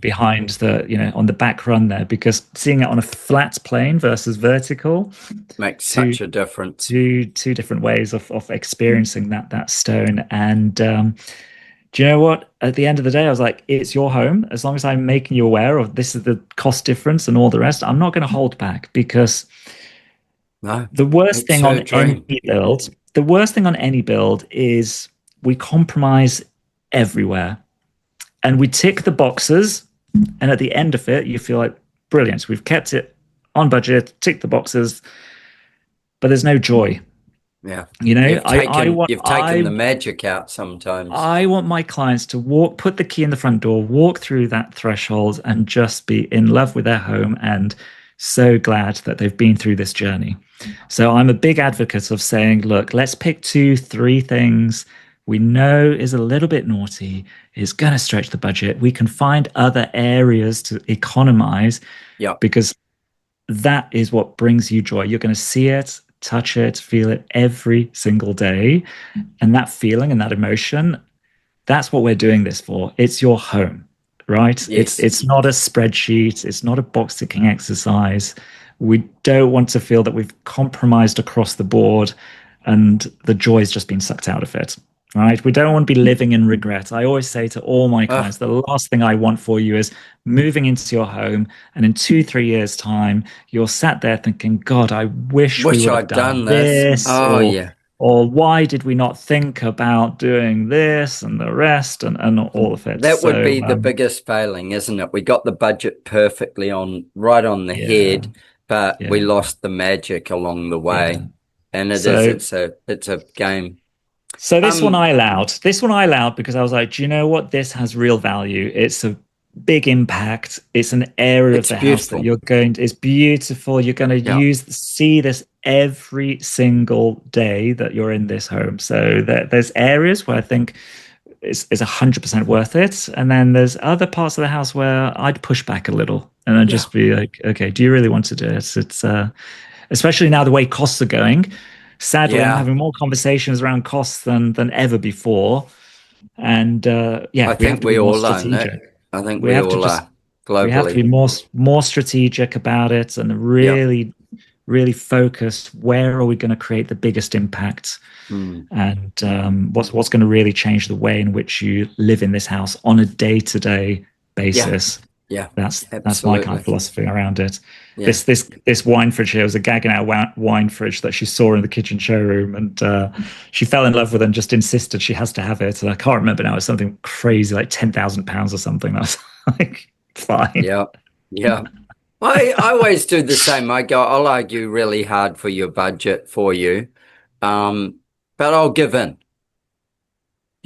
behind the on the back run there, because seeing it on a flat plane versus vertical makes such a difference. Two different ways of experiencing that stone. And do you know what? At the end of the day, I was like, it's your home. As long as I'm making you aware of this is the cost difference and all the rest, I'm not going to hold back, because the worst thing on any build is we compromise everywhere, and we tick the boxes, and at the end of it, you feel like, brilliant, we've kept it on budget, tick the boxes, but there's no joy. Yeah. You've taken the magic out sometimes. I want my clients to put the key in the front door, walk through that threshold, and just be in love with their home and so glad that they've been through this journey. So I'm a big advocate of saying, look, let's pick 2-3 things we know is a little bit naughty, is going to stretch the budget. We can find other areas to economize, because that is what brings you joy. You're going to see it, touch it, feel it every single day. And that feeling and that emotion, that's what we're doing this for. It's your home, right? Yes. It's not a spreadsheet. It's not a box ticking exercise. We don't want to feel that we've compromised across the board and the joy's just been sucked out of it. Right? We don't want to be living in regret. I always say to all my clients, the last thing I want for you is moving into your home, and in 2-3 years' time, you're sat there thinking, God, I wish we would have done this. Or why did we not think about doing this and the rest and all of it? That would be the biggest failing, isn't it? We got the budget perfectly right on the head, but we lost the magic along the way. Yeah. And it's a game. So this one I allowed because I was like, do you know what? This has real value. It's a big impact. It's an area of the house that you're going to, it's beautiful. You're going to see this every single day that you're in this home. So there's areas where I think it's 100% worth it. And then there's other parts of the house where I'd push back a little and I'd just be like, okay, do you really want to do it? It's especially now the way costs are going. Sadly, I'm having more conversations around costs than ever before. And I think we all are, Nick. I think we all are globally. We have to be more strategic about it and really focused. Where are we going to create the biggest impact? And what's going to really change the way in which you live in this house on a day-to-day basis? Yeah, that's my kind of philosophy around it. Yeah. This wine fridge here was a Gaggenau wine fridge that she saw in the kitchen showroom, and she fell in love with it and just insisted she has to have it. And I can't remember now; it's something crazy like £10,000 or something. I was like, fine. Yeah. I always do the same. I'll argue really hard for your budget for you, but I'll give in.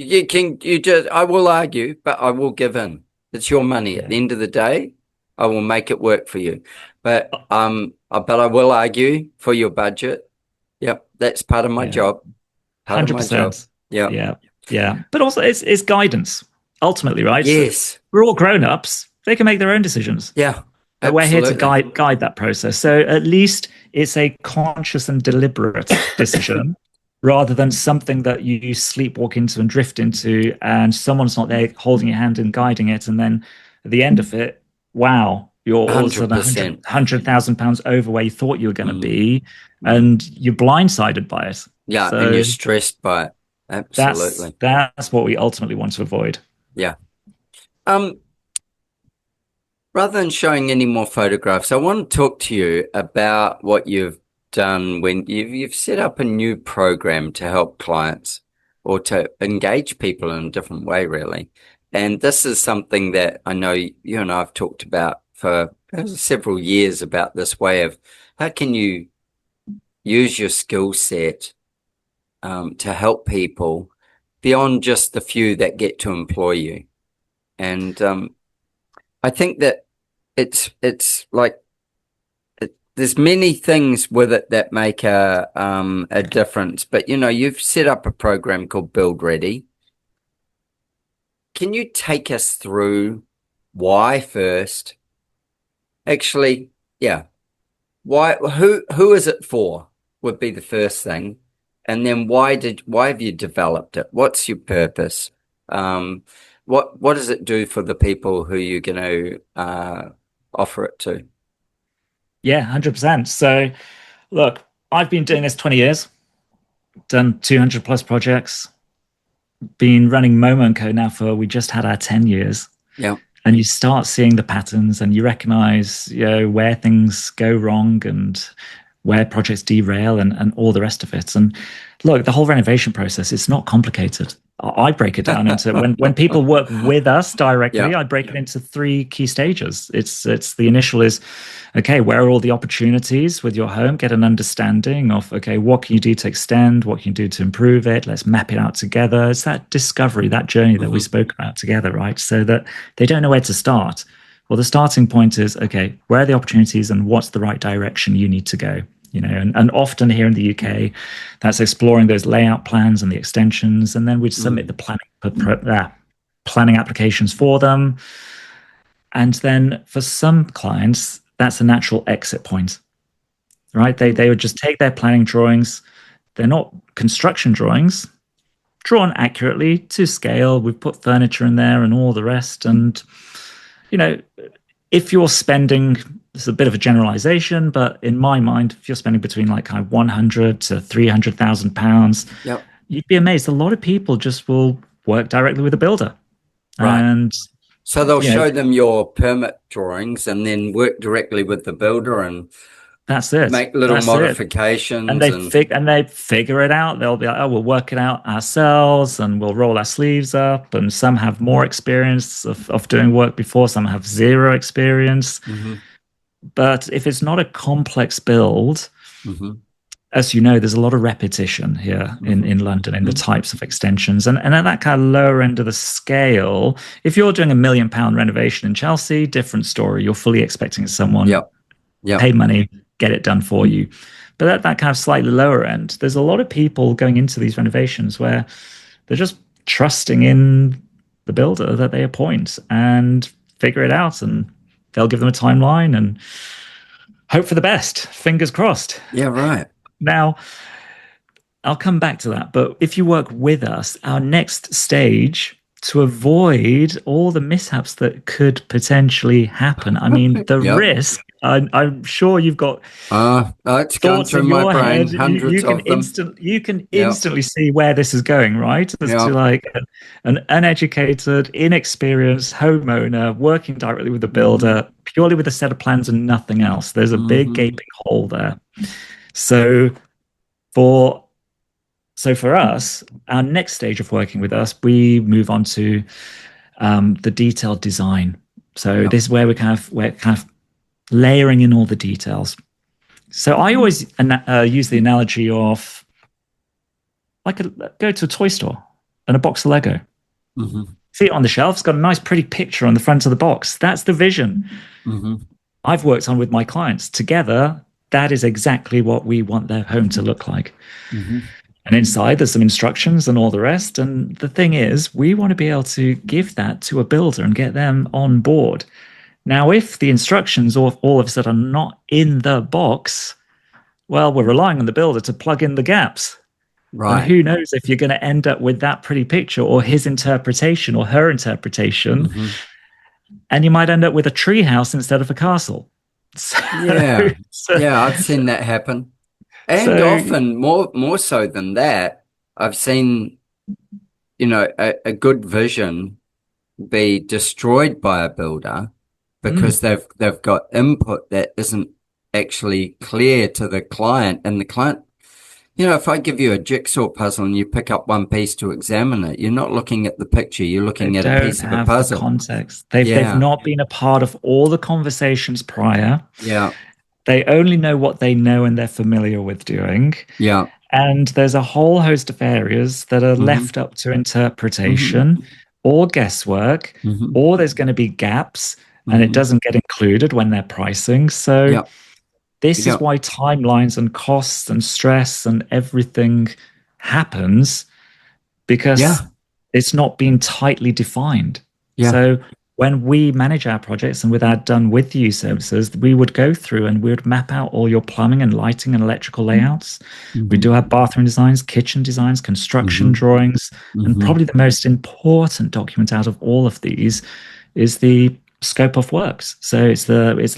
I will argue, but I will give in. It's your money. At the end of the day, I will make it work for you. But I will argue for your budget. Yep. That's part of my Yeah. job. Part of my job. 100%. Yeah. Yeah. But also it's guidance ultimately, right? So Yes. we're all grown-ups. They can make their own decisions. Yeah. But we're here to Absolutely. guide that process. So at least it's a conscious and deliberate decision rather than something that you sleepwalk into and drift into, and someone's not there holding your hand and guiding it. And then at the end of it, wow, you're all of a sudden 100%. 100,000 pounds over where you thought you were going to Mm. be, and you're blindsided by it. Yeah. And So you're stressed by it. Absolutely. that's what we ultimately want to avoid. Yeah. Um, Rather than showing any more photographs, I want to talk to you about what you've done when you've set up a new program to help clients or to engage people in a different way, really. And this is something that I know you and I have talked about for several years, about this way of how can you use your skill set to help people beyond just the few that get to employ you. And I think that it's like there's many things with it that make a difference. But you've set up a program called Build Ready. Can you take us through why first? Actually, yeah. Why? Who is it for? Would be the first thing, and then why have you developed it? What's your purpose? What does it do for the people who you're going to offer it to? Yeah, 100%. So look, I've been doing this 20 years, done 200 plus projects, been running Momo and Co now we just had our 10 years. Yeah. And you start seeing the patterns and you recognize, where things go wrong and where projects derail and all the rest of it. And look, the whole renovation process, it's not complicated. I break it down into when people work with us directly, I break it into 3 key stages. It's the initial is, okay, where are all the opportunities with your home? Get an understanding of, okay, what can you do to extend? What can you do to improve it? Let's map it out together. It's that discovery, that journey that we spoke about together, right? So that they don't know where to start. Well, the starting point is, okay, where are the opportunities and what's the right direction you need to go? And often here in the UK, that's exploring those layout plans and the extensions, and then we'd submit the planning applications for them. And then for some clients, that's a natural exit point, right? They would just take their planning drawings. They're not construction drawings, drawn accurately to scale. We've put furniture in there and all the rest. And, if you're spending, it's a bit of a generalization, but in my mind, if you're spending between like kind of 100 to 300,000 pounds, you'd be amazed. A lot of people just will work directly with a builder. Right. And so they'll show them your permit drawings and then work directly with the builder and that's it. Make little modifications. And they figure it out. They'll be like, oh, we'll work it out ourselves and we'll roll our sleeves up. And some have more experience of doing work before, some have zero experience. But if it's not a complex build, as you know, there's a lot of repetition here in London in the types of extensions. And at that kind of lower end of the scale, if you're doing £1 million renovation in Chelsea, different story. You're fully expecting someone pay money, get it done for you. But at that kind of slightly lower end, there's a lot of people going into these renovations where they're just trusting in the builder that they appoint and figure it out, and they'll give them a timeline and hope for the best. Fingers crossed. Yeah, right. Now, I'll come back to that. But if you work with us, our next stage, to avoid all the mishaps that could potentially happen. I mean, the risk, I'm sure you've got it's gone through my brain, hundreds of them. You can instantly see where this is going, right? As to like an uneducated, inexperienced homeowner working directly with a builder, purely with a set of plans and nothing else. There's a big gaping hole there. So for us, our next stage of working with us, we move on to the detailed design. So this is where we're kind of layering in all the details. So I always use the analogy of go to a toy store and a box of Lego. See it on the shelf. It's got a nice, pretty picture on the front of the box. That's the vision. I've worked on with my clients together. that is exactly what we want their home to look like. Mm-hmm. And inside, there's some instructions and all the rest. And the thing is, we want to be able to give that to a builder and get them on board. Now, if the instructions all of a sudden are not in the box, well, we're relying on the builder to plug in the gaps. Right. And who knows if you're going to end up with that pretty picture or his interpretation or her interpretation. Mm-hmm. And you might end up with a tree house instead of a castle. So, Yeah. Yeah, I've seen that happen. And often more so than that, I've seen, a good vision be destroyed by a builder because they've got input that isn't actually clear to the client. And the client, if I give you a jigsaw puzzle and you pick up one piece to examine it, you're not looking at the picture, you're looking at a piece of a puzzle. The context. They've not been a part of all the conversations prior. Yeah. They only know what they know and they're familiar with doing. Yeah. And there's a whole host of areas that are left up to interpretation or guesswork, or there's going to be gaps and it doesn't get included when they're pricing. So this is why timelines and costs and stress and everything happens, because it's not being tightly defined. Yeah. So when we manage our projects and with our done with you services, we would go through and we would map out all your plumbing and lighting and electrical layouts. We do have bathroom designs, kitchen designs, construction drawings, and probably the most important document out of all of these is the scope of works. So it's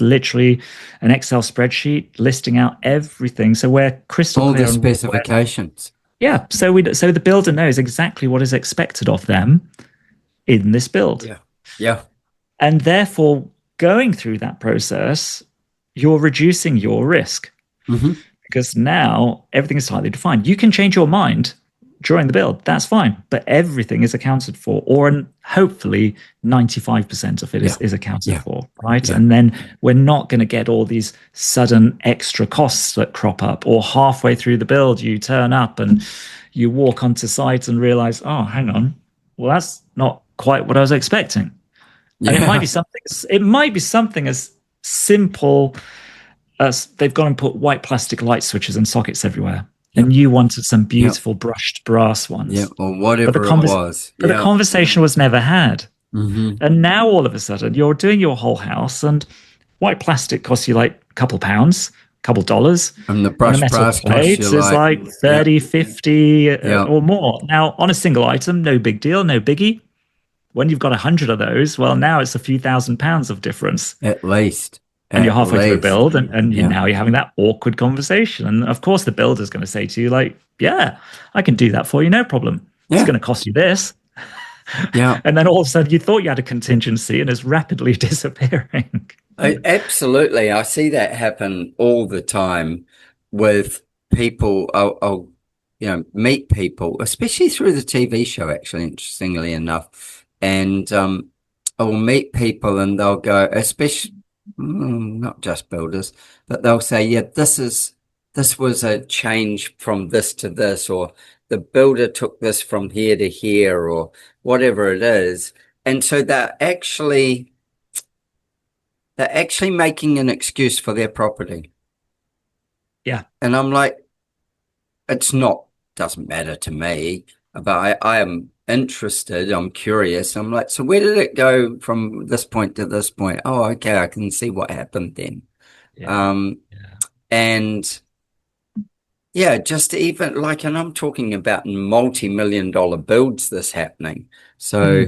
literally an Excel spreadsheet listing out everything. So we're crystal all clear the specifications. So the builder knows exactly what is expected of them in this build. Yeah. And therefore, going through that process, you're reducing your risk because now everything is tightly defined. You can change your mind during the build, that's fine, but everything is accounted for, or hopefully 95% of it is accounted for, right? Yeah. And then we're not going to get all these sudden extra costs that crop up, or halfway through the build, you turn up and you walk onto site and realize, oh, hang on, well, that's not quite what I was expecting. And it might be something as simple as they've gone and put white plastic light switches and sockets everywhere. And you wanted some beautiful brushed brass ones. Yeah, or whatever it was. But the conversation was never had. And now all of a sudden you're doing your whole house and white plastic costs you like a couple pounds, a couple dollars. And the brushed brass plate is like 30, 50 or more. Now on a single item, no big deal, no biggie. When you've got 100 of those, well, now it's a few £1,000s of difference. At least. And you're halfway through a build and now you're having that awkward conversation. And of course, the builder's going to say to you, like, yeah, I can do that for you, no problem. It's going to cost you this. Yeah. And then all of a sudden you thought you had a contingency and it's rapidly disappearing. Absolutely. I see that happen all the time with people. I'll meet people, especially through the TV show, actually, interestingly enough. And I will meet people and they'll go, especially not just builders, but they'll say, yeah, this was a change from this to this, or the builder took this from here to here, or whatever it is. And so they're actually making an excuse for their property. Yeah. And I'm like, doesn't matter to me, but I am interested, I'm curious. I'm like, so where did it go from this point to this point? Oh, okay, I can see what happened then. And just even like, and I'm talking about multi-million-dollar builds this happening. So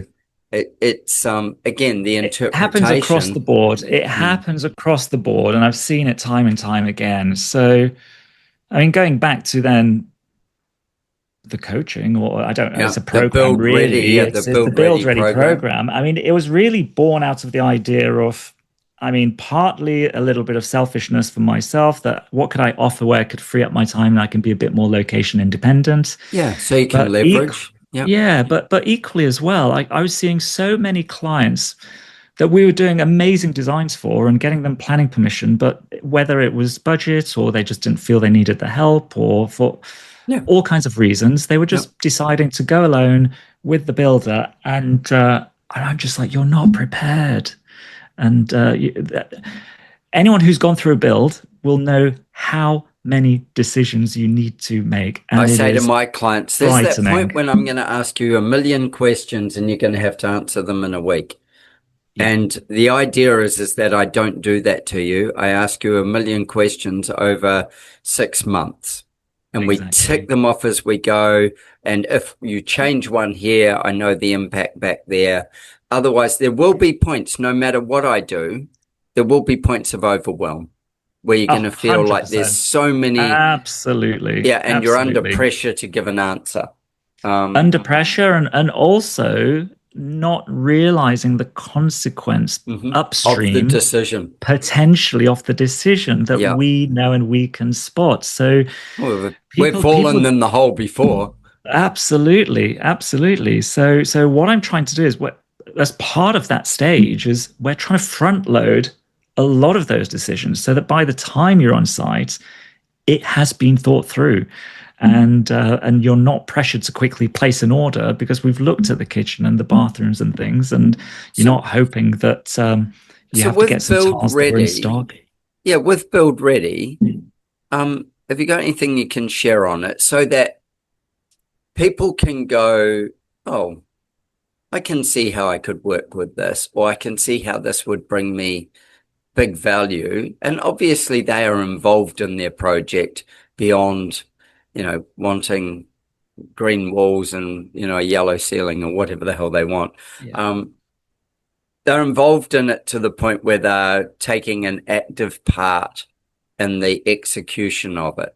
it's again, the interpretation. It happens across the board. It happens across the board, and I've seen it time and time again. So, I mean, going back to then the coaching, or I don't know, it's a program really. It's the Build Ready program. I mean, it was really born out of the idea of, partly a little bit of selfishness for myself, that what could I offer where I could free up my time and I can be a bit more location independent. Yeah, so you can leverage. But equally as well, I was seeing so many clients that we were doing amazing designs for and getting them planning permission, but whether it was budget or they just didn't feel they needed the help, or for all kinds of reasons, they were just deciding to go alone with the builder. And I'm just like, you're not prepared. And anyone who's gone through a build will know how many decisions you need to make. And I it say to is my clients, there's that frightening. point when I'm going to ask you a million questions and you're going to have to answer them in a week. Yeah. And the idea is that I don't do that to you. I ask you a million questions over 6 months, and we tick them off as we go. And if you change one here, I know the impact back there. Otherwise, there will be points, no matter what I do, there will be points of overwhelm where you're going to feel like there's 100%. so many. Absolutely. Yeah, and you're under Absolutely. pressure to give an answer. Under pressure, and also not realizing the consequence upstream of the decision, potentially of the decision that we know and we can spot. So we've fallen in the hole before. Absolutely. So what I'm trying to do is, as part of that stage, is we're trying to front load a lot of those decisions so that by the time you're on site, it has been thought through. And you're not pressured to quickly place an order because we've looked at the kitchen and the bathrooms and things, and you're not hoping that you have to get some tiles that are in stock. Yeah, with Build Ready, have you got anything you can share on it so that people can go, oh, I can see how I could work with this, or I can see how this would bring me big value. And obviously they are involved in their project beyond, wanting green walls and, a yellow ceiling or whatever the hell they want. Yeah. They're involved in it to the point where they're taking an active part in the execution of it.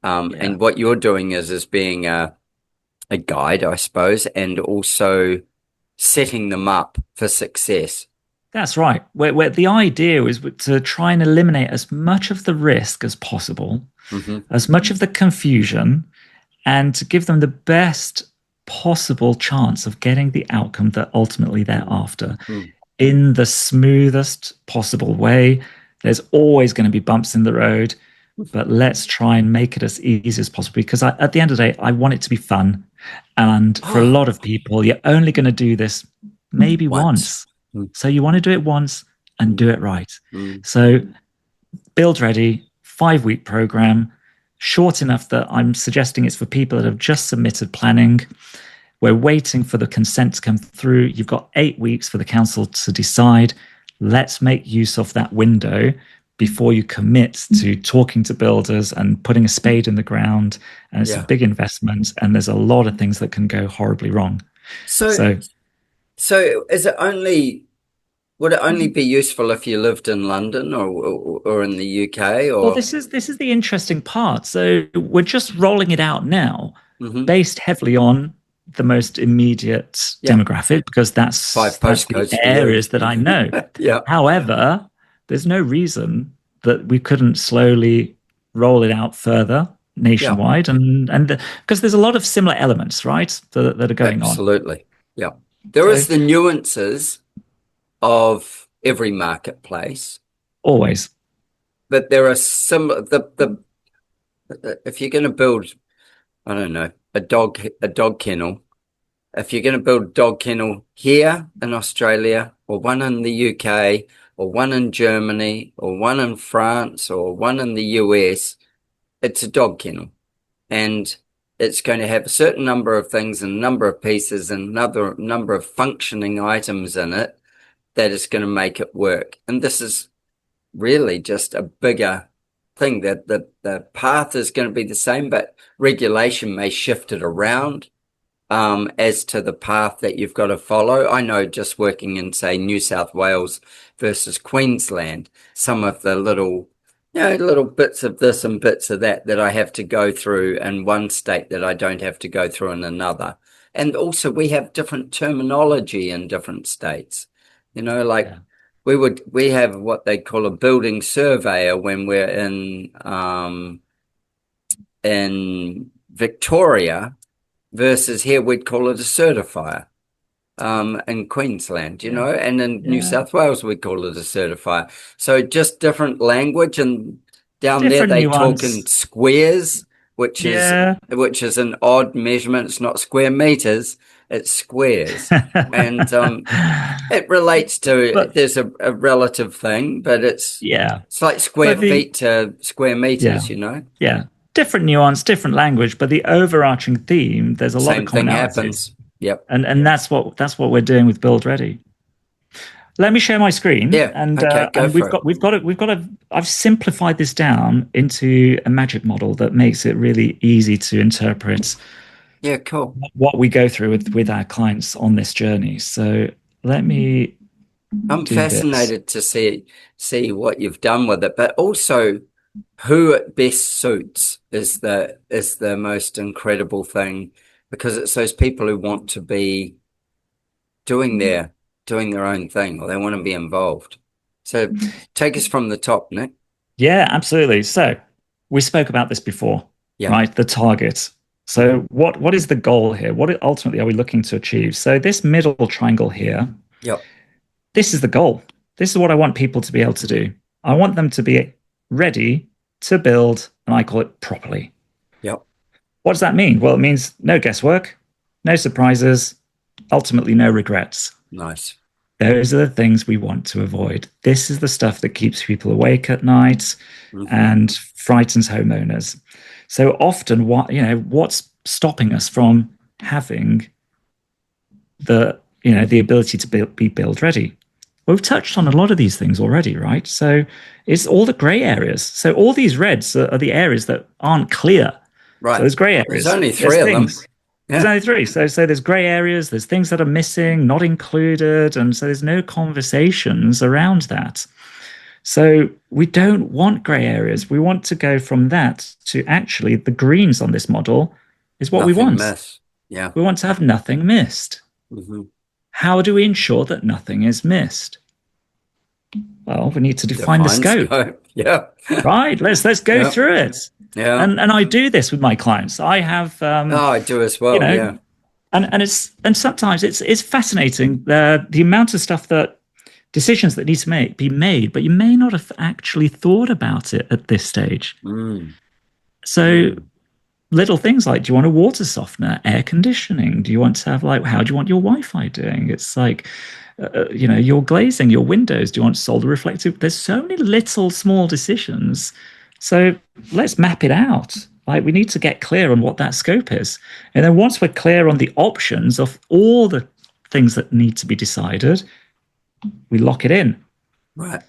And what you're doing is being a guide, I suppose, and also setting them up for success. That's right. Where the idea is to try and eliminate as much of the risk as possible, as much of the confusion, and to give them the best possible chance of getting the outcome that ultimately they're after in the smoothest possible way. There's always going to be bumps in the road, but let's try and make it as easy as possible, because at the end of the day, I want it to be fun. And for a lot of people, you're only going to do this maybe once. So you want to do it once and do it right. So Build Ready, 5-week program, short enough that I'm suggesting it's for people that have just submitted planning. We're waiting for the consent to come through. You've got 8 weeks for the council to decide. Let's make use of that window before you commit to talking to builders and putting a spade in the ground. And it's a big investment, and there's a lot of things that can go horribly wrong. So is it would it only be useful if you lived in London or in the UK? Or? Well, this is the interesting part. So we're just rolling it out now, based heavily on the most immediate demographic, because that's the areas that I know. However, there's no reason that we couldn't slowly roll it out further nationwide, and because there's a lot of similar elements, right, that are going on. Absolutely, yeah. There is the nuances of every marketplace, always, but there are some if you're going to build, I don't know, a dog kennel. If you're going to build a dog kennel here in Australia, or one in the UK, or one in Germany, or one in France, or one in the US, it's a dog kennel. And it's going to have a certain number of things and a number of pieces and another number of functioning items in it that is going to make it work. And this is really just a bigger thing, that the path is going to be the same, but regulation may shift it around as to the path that you've got to follow. I know, just working in, say, New South Wales versus Queensland, some of the little bits of this and bits of that I have to go through in one state that I don't have to go through in another. And also we have different terminology in different states. We have what they call a building surveyor when we're in Victoria, versus here we'd call it a certifier in Queensland, and in New South Wales we call it a certifier. So just different language, and down different there they nuance. Talk in squares which Yeah. is an odd measurement. It's not square meters, it's squares. And it relates to, But there's a relative thing, but it's yeah, like square but feet to square yeah, meters, you know? yeah, different nuance, different language, but the overarching theme, there's a lot of Same thing commonalities. happens. Yep. And that's what we're doing with Build Ready. Let me share my screen, Yeah. Okay, go and for it. we've got to. I've simplified this down into a magic model that makes it really easy to interpret Yeah, cool. what we go through with our clients on this journey. So let me I'm do this. fascinated to see what you've done with it, but also who it best suits is the most incredible thing, because it's those people who want to be doing their own thing, or they want to be involved. So take us from the top, Nick. Yeah, absolutely. So we spoke about this before, Yeah. right? The target. So what is the goal here? What ultimately are we looking to achieve? So this middle triangle here, Yep. this is the goal. This is what I want people to be able to do. I want them to be ready to build, and I call it properly. Yep. What does that mean? Well, it means no guesswork, no surprises, ultimately no regrets. Nice. Those are the things we want to avoid. This is the stuff that keeps people awake at night and frightens homeowners. So often, what's stopping us from having the ability to be build ready? Well, we've touched on a lot of these things already, right? So it's all the gray areas. So all these reds are the areas that aren't clear. Right. So there's gray areas. There's only three of them. There's only three. So there's gray areas, there's things that are missing, not included. And so there's no conversations around that. So we don't want gray areas. We want to go from that to actually the greens on this model is what we want. Miss. Yeah. We want to have nothing missed. How do we ensure that nothing is missed? Well, we need to define the scope. Yeah. Right. Let's go through it. Yeah. And I do this with my clients. I have I do as well. Yeah. And sometimes it's fascinating the amount of stuff that decisions that need to be made, but you may not have actually thought about it at this stage. So little things like, do you want a water softener, air conditioning? Do you want to have how do you want your Wi-Fi doing? It's like, your glazing, your windows. Do you want solar reflective? There's so many little small decisions. So let's map it out. We need to get clear on what that scope is. And then once we're clear on the options of all the things that need to be decided, we lock it in. Right.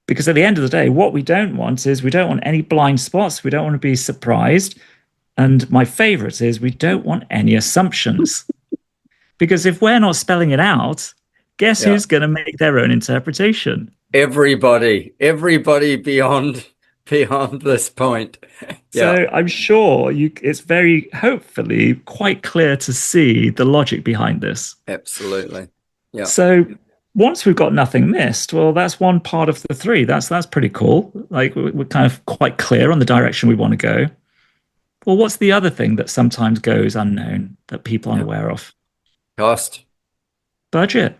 Because at the end of the day, what we don't want is we don't want any blind spots. We don't want to be surprised. And my favorite is we don't want any assumptions. Because if we're not spelling it out, guess who's going to make their own interpretation? Everybody beyond this point. So I'm sure it's very, hopefully, quite clear to see the logic behind this. Absolutely. Yeah. So once we've got nothing missed, well, that's one part of the three. That's pretty cool. We're kind of quite clear on the direction we want to go. Well, what's the other thing that sometimes goes unknown that people aren't aware of? Cost. Budget.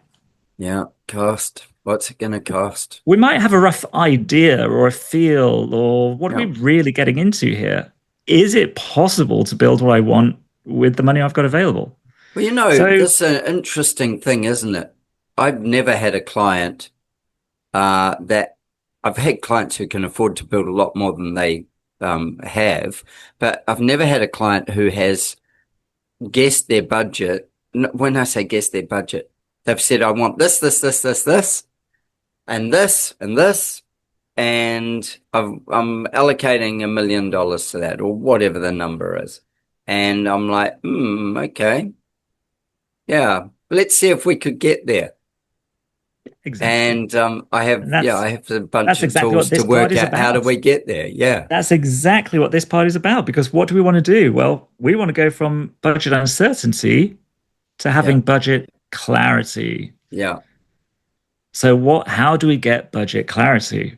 Yeah, cost. What's it going to cost? We might have a rough idea or a feel, or what are we really getting into here? Is it possible to build what I want with the money I've got available? Well, this is an interesting thing, isn't it? I've never had a client that I've had clients who can afford to build a lot more than they have, but I've never had a client who has guessed their budget. When I say guess their budget, they've said, I want this, and this, and this, and I'm allocating $1 million to that, or whatever the number is. And I'm like, okay. Yeah, let's see if we could get there. Exactly. And I have a bunch of tools to work out how do we get there. Yeah. That's exactly what this part is about, because what do we want to do? Well, we want to go from budget uncertainty to having budget clarity. Yeah. So how do we get budget clarity?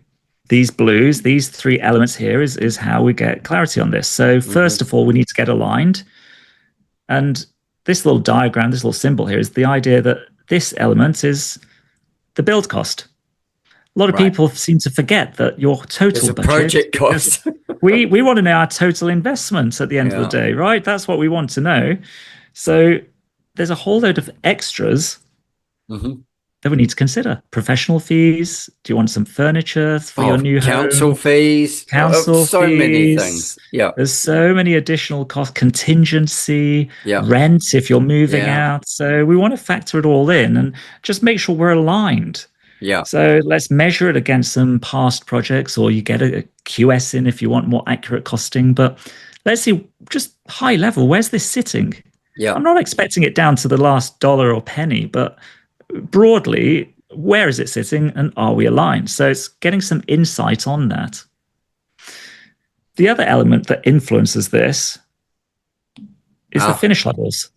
These blues, these three elements here is how we get clarity on this. So first of all, we need to get aligned. And this little diagram, this little symbol here is the idea that this element is the build cost. A lot of Right. people seem to forget that your There's total a budget, project because cost. we want to know our total investment at the end of Yeah. the day, right? That's what we want to know. So there's a whole load of extras Hmm. that we need to consider. Professional fees. Do you want some furniture for your new Council home? fees, Council so many fees. things. Yeah. There's so many additional costs, contingency, Yeah. rent if you're moving Yeah. out. So we want to factor it all in and just make sure we're aligned. Yeah. So let's measure it against some past projects, or you get a QS in if you want more accurate costing. But let's see, just high level, where's this sitting? Yeah. I'm not expecting it down to the last dollar or penny, but broadly, where is it sitting and are we aligned? So it's getting some insight on that. The other element that influences this is the finish levels.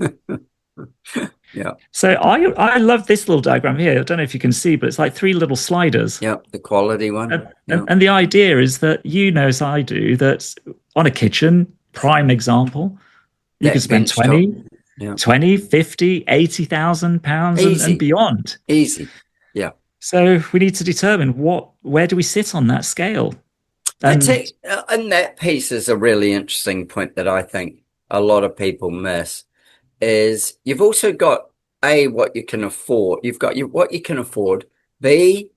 Yeah. So I love this little diagram here. I don't know if you can see, but it's like 3 little sliders. Yeah. The quality one. And the idea is that, you know, as I do, that on a kitchen, prime example, you can spend 20, yeah. 20, 50, 80,000 pounds and beyond. Easy. Yeah. So we need to determine where do we sit on that scale? And that piece is a really interesting point that I think a lot of people miss, is you've also got A, what you can afford. You've got what you can afford, B,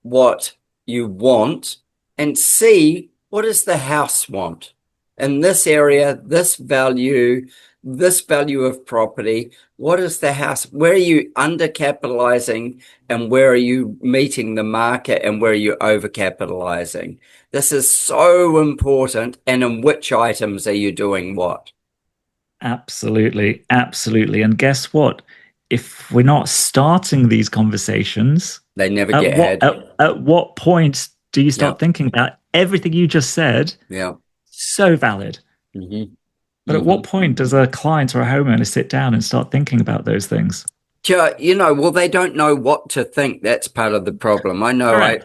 what you want, and C, what does the house want? In this area, this value of property, what is the house? Where are you undercapitalizing and where are you meeting the market and where are you overcapitalizing? This is so important. And in which items are you doing what? Absolutely. Absolutely. And guess what? If we're not starting these conversations, they never get had. At what point do you start thinking about everything you just said? Yeah. So valid. Mm-hmm. But at what point does a client or a homeowner sit down and start thinking about those things? You know, well, they don't know what to think. That's part of the problem. I know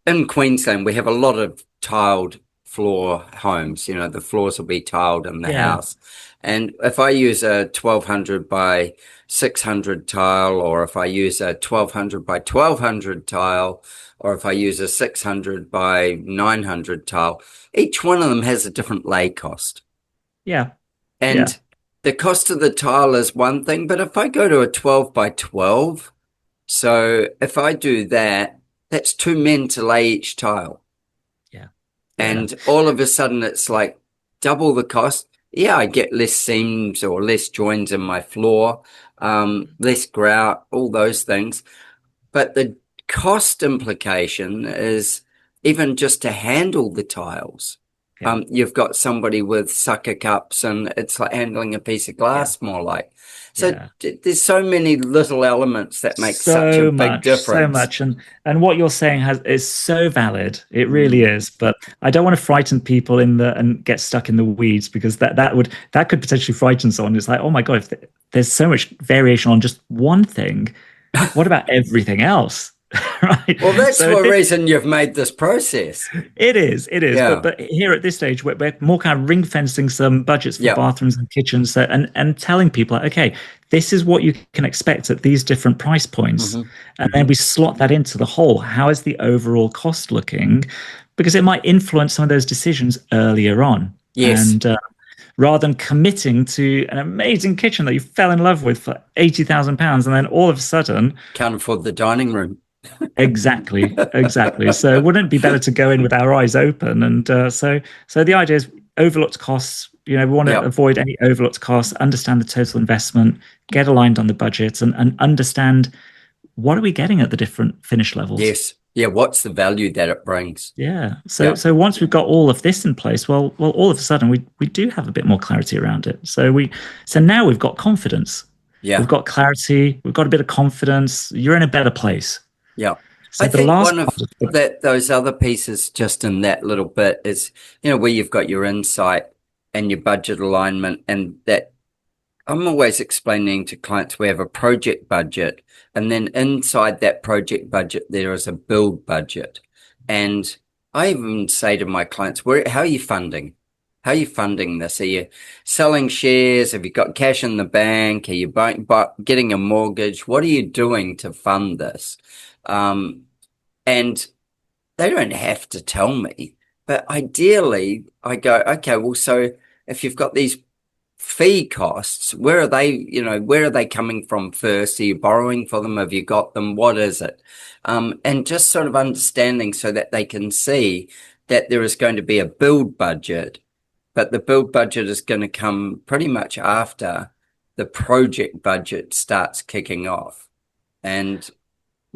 in Queensland, we have a lot of tiled floor homes. You know, the floors will be tiled in the house. And if I use a 1200 by 600 tile, or if I use a 1200 by 1200 tile, or if I use a 600 by 900 tile, each one of them has a different lay cost. Yeah. And the cost of the tile is one thing, but if I go to a 12 by 12, so if I do that, that's 2 men to lay each tile. Yeah. And all of a sudden it's like double the cost. Yeah, I get less seams or less joins in my floor, less grout, all those things. But the cost implication is even just to handle the tiles. You've got somebody with sucker cups and it's like handling a piece of glass more like. So there's so many little elements that make such a big difference. So much. And what you're saying is so valid. It really is. But I don't want to frighten people and get stuck in the weeds, because that could potentially frighten someone. It's like, oh my God, if there's so much variation on just one thing, what about everything else? Right. Well, that's the reason you've made this process. It is. Yeah. But here at this stage, we're more kind of ring fencing some budgets for bathrooms and kitchens, and telling people, okay, this is what you can expect at these different price points. Mm-hmm. And then we slot that into the whole. How is the overall cost looking? Because it might influence some of those decisions earlier on. Yes. And rather than committing to an amazing kitchen that you fell in love with for £80,000, and then all of a sudden can't afford the dining room. Exactly. So wouldn't it be better to go in with our eyes open? And so the idea is overlooked costs. You know, we want to avoid any overlooked costs, understand the total investment, get aligned on the budget, and understand what are we getting at the different finish levels. Yes. Yeah. What's the value that it brings? Yeah. So once we've got all of this in place, well, all of a sudden we do have a bit more clarity around it. So now we've got confidence. Yeah. We've got clarity. We've got a bit of confidence. You're in a better place. Yeah. So I think one of those other pieces just in that little bit is, you know, where you've got your insight and your budget alignment, and that I'm always explaining to clients, we have a project budget, and then inside that project budget, there is a build budget. And I even say to my clients, how are you funding? How are you funding this? Are you selling shares? Have you got cash in the bank? Are you getting a mortgage? What are you doing to fund this? And they don't have to tell me, but ideally I go, okay, well, so if you've got these fee costs, where are they, where are they coming from first? Are you borrowing for them? Have you got them? What is it? And just sort of understanding so that they can see that there is going to be a build budget, but the build budget is going to come pretty much after the project budget starts kicking off. And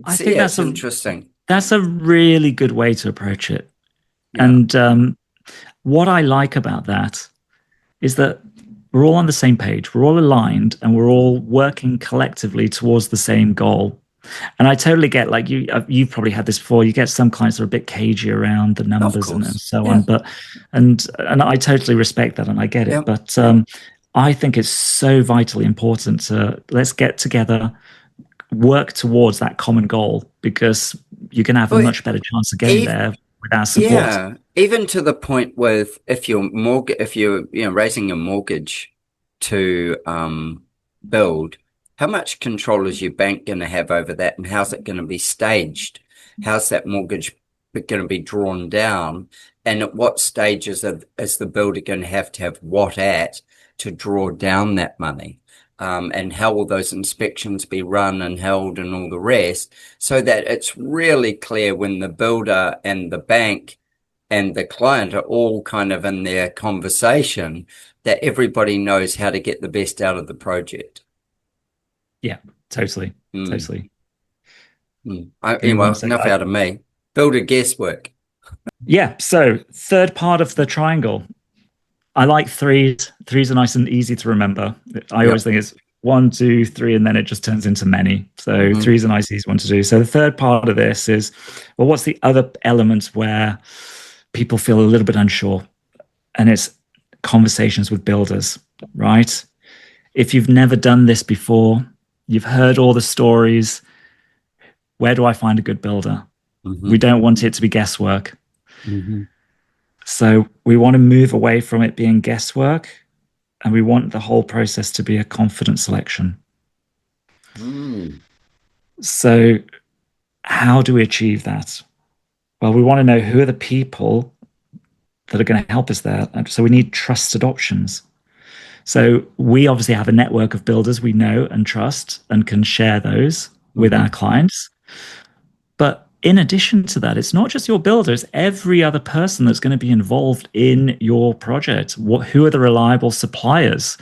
I think that's interesting. That's a really good way to approach it. Yeah. And what I like about that is that we're all on the same page, we're all aligned, and we're all working collectively towards the same goal. And I totally get, like, you've probably had this before. You get some clients that are a bit cagey around the numbers and so on, but and I totally respect that, and I get it. But I think it's so vitally important to let's get together, work towards that common goal, because you can have a much better chance of getting there with our support. Yeah, even to the point with if you're raising a mortgage to build, how much control is your bank going to have over that, and how's it going to be staged? How's that mortgage going to be drawn down, and at what stages is the builder going to have what at to draw down that money? And how will those inspections be run and held and all the rest, so that it's really clear when the builder and the bank and the client are all kind of in their conversation, that everybody knows how to get the best out of the project. Yeah, totally. Totally. Enough out of me. Builder guesswork. Yeah. So third part of the triangle. I like threes. Threes are nice and easy to remember. I always think it's 1, 2, 3, and then it just turns into many. So threes are nice, easy one to do. So the third part of this is, well, what's the other element where people feel a little bit unsure? And it's conversations with builders, right? If you've never done this before, you've heard all the stories. Where do I find a good builder? We don't want it to be guesswork. So we want to move away from it being guesswork, and we want the whole process to be a confident selection. So how do we achieve that? Well, we want to know who are the people that are going to help us there. And so we need trusted options. So we obviously have a network of builders we know and trust and can share those with our clients. But in addition to that, it's not just your builder, it's every other person that's going to be involved in your project. Who are the reliable suppliers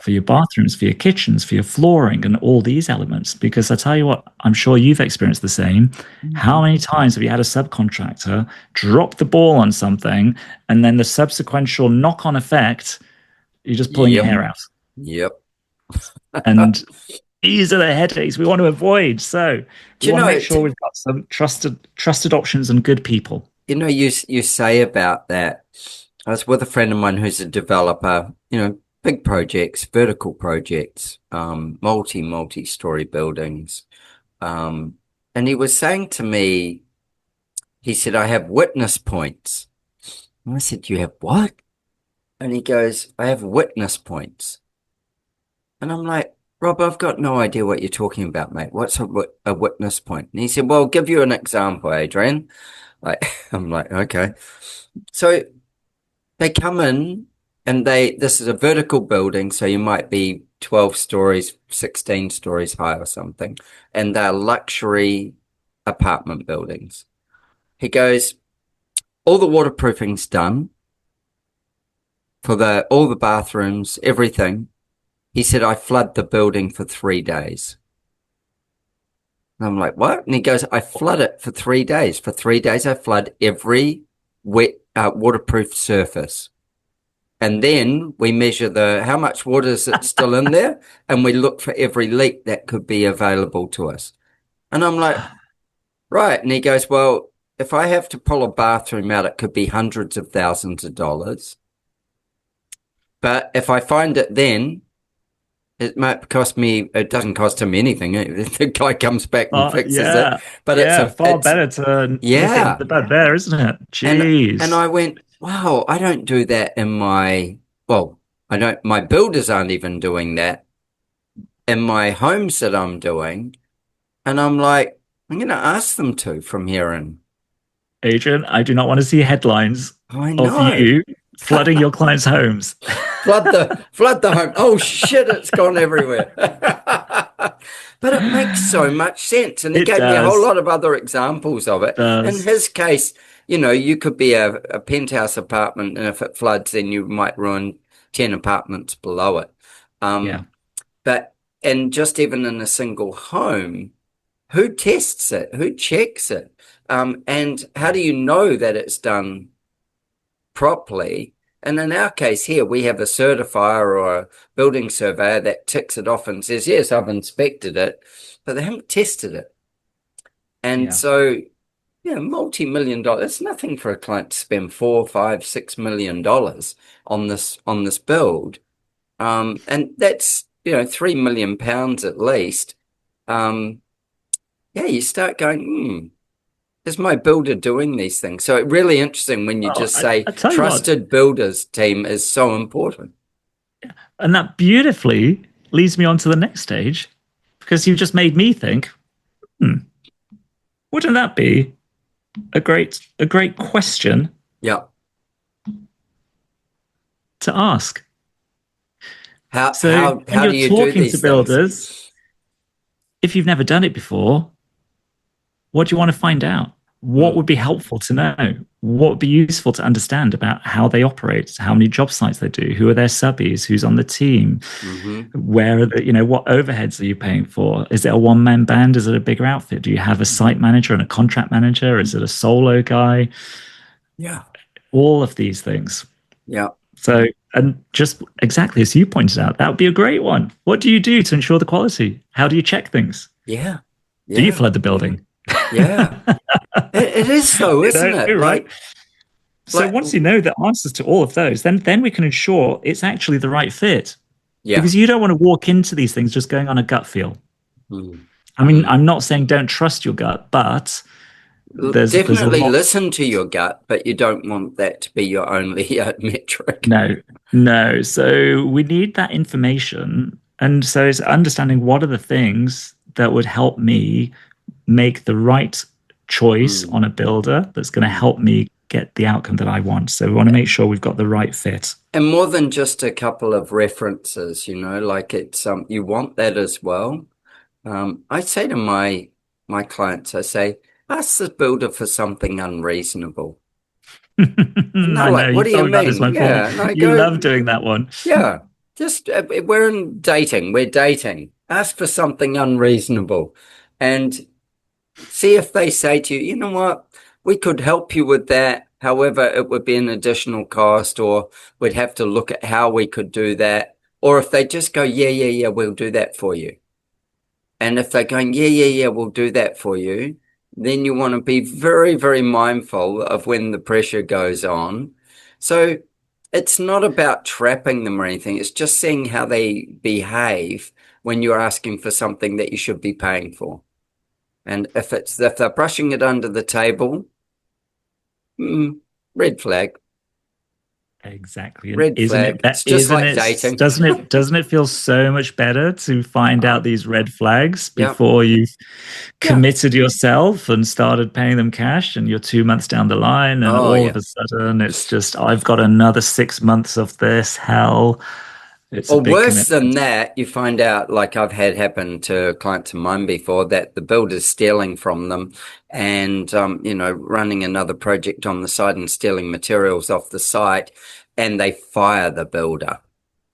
for your bathrooms, for your kitchens, for your flooring, and all these elements? Because I tell you what, I'm sure you've experienced the same. How many times have you had a subcontractor drop the ball on something, and then the subsequent knock-on effect, you're just pulling your hair out? And these are the headaches we want to avoid. So we want to make sure we've got some trusted options and good people. You say about that. I was with a friend of mine who's a developer, big projects, vertical projects, multi-story buildings. And he was saying to me, he said, I have witness points. And I said, you have what? And he goes, I have witness points. And I'm like, Rob, I've got no idea what you're talking about, mate. What's a witness point? And he said, well, I'll give you an example, Adrian. I'm like, okay. So they come in and this is a vertical building. So you might be 12 stories, 16 stories high or something. And they're luxury apartment buildings. He goes, all the waterproofing's done for all the bathrooms, everything. He said, I flood the building for 3 days. And I'm like, what? And he goes, I flood it for 3 days. For 3 days, I flood every wet, waterproof surface. And then we measure how much water is still in there, and we look for every leak that could be available to us. And I'm like, right. And he goes, well, if I have to pull a bathroom out, it could be hundreds of thousands of dollars. But if I find it then, it might cost me, it doesn't cost him anything. The guy comes back and fixes it. But it's far better to nip it the bud there, isn't it? Jeez. And I went, wow, I don't do that my builders aren't even doing that in my homes that I'm doing. And I'm like, I'm going to ask them to from here in. Adrian, I do not want to see headlines I of know. you flooding your clients' homes. flood the home. Oh shit, it's gone everywhere. But it makes so much sense. And he It gave me a whole does. lot of other examples of it. In Does. his case, you could be a penthouse apartment, and if it floods, then you might ruin 10 apartments below it. Yeah. But, and just even in a single home, who tests it? Who checks it? And how do you know that it's done properly? And in our case here, we have a certifier or a building surveyor that ticks it off and says, yes, I've inspected it, but they haven't tested it. And so, multi-million dollar, it's nothing for a client to spend $4, $5, $6 million on this build. And that's, 3 million pounds at least. You start going, is my builder doing these things? So it's really interesting when you just say I tell you trusted builders team is so important. And that beautifully leads me on to the next stage, because you just made me think, wouldn't that be a great question Yeah. to ask? How When do you're you do talking these to builders, things? if you've never done it before, what do you want to find out? What would be helpful to know? What would be useful to understand about how they operate, how many job sites they do, who are their subbies, who's on the team, where are the, what overheads are you paying for? Is it a one-man band? Is it a bigger outfit? Do you have a site manager and a contract manager? Is it a solo guy? Yeah. All of these things. Yeah. So, and just exactly as you pointed out, that would be a great one. What do you do to ensure the quality? How do you check things? Yeah. Do you flood the building? Yeah. It is so, isn't it? Right. So once you know the answers to all of those, then we can ensure it's actually the right fit. Yeah. Because you don't want to walk into these things just going on a gut feel. I mean, I'm not saying don't trust your gut, but there's definitely a lot... listen to your gut, but you don't want that to be your only metric. No. So we need that information. And so it's understanding what are the things that would help me make the right choice on a builder that's going to help me get the outcome that I want. So we want to make sure we've got the right fit. And more than just a couple of references, like it's you want that as well. I say to my clients, I say, ask the builder for something unreasonable. And they're like, what do you mean? You love doing that one. Yeah. Just we're dating. Ask for something unreasonable and see if they say to you, you know what, we could help you with that. However, it would be an additional cost, or we'd have to look at how we could do that. Or if they just go, yeah, we'll do that for you. And if they're going, yeah, we'll do that for you, then you want to be very, very mindful of when the pressure goes on. So it's not about trapping them or anything. It's just seeing how they behave when you're asking for something that you should be paying for. And if they're brushing it under the table, red flag. Exactly. Red flag. It's just like dating. Doesn't it feel so much better to find out these red flags before you've committed yourself and started paying them cash, and you're 2 months down the line, and all of a sudden it's just, I've got another 6 months of this hell. Or worse than that, you find out, like I've had happen to clients of mine before, that the builder's stealing from them and, running another project on the side and stealing materials off the site, and they fire the builder.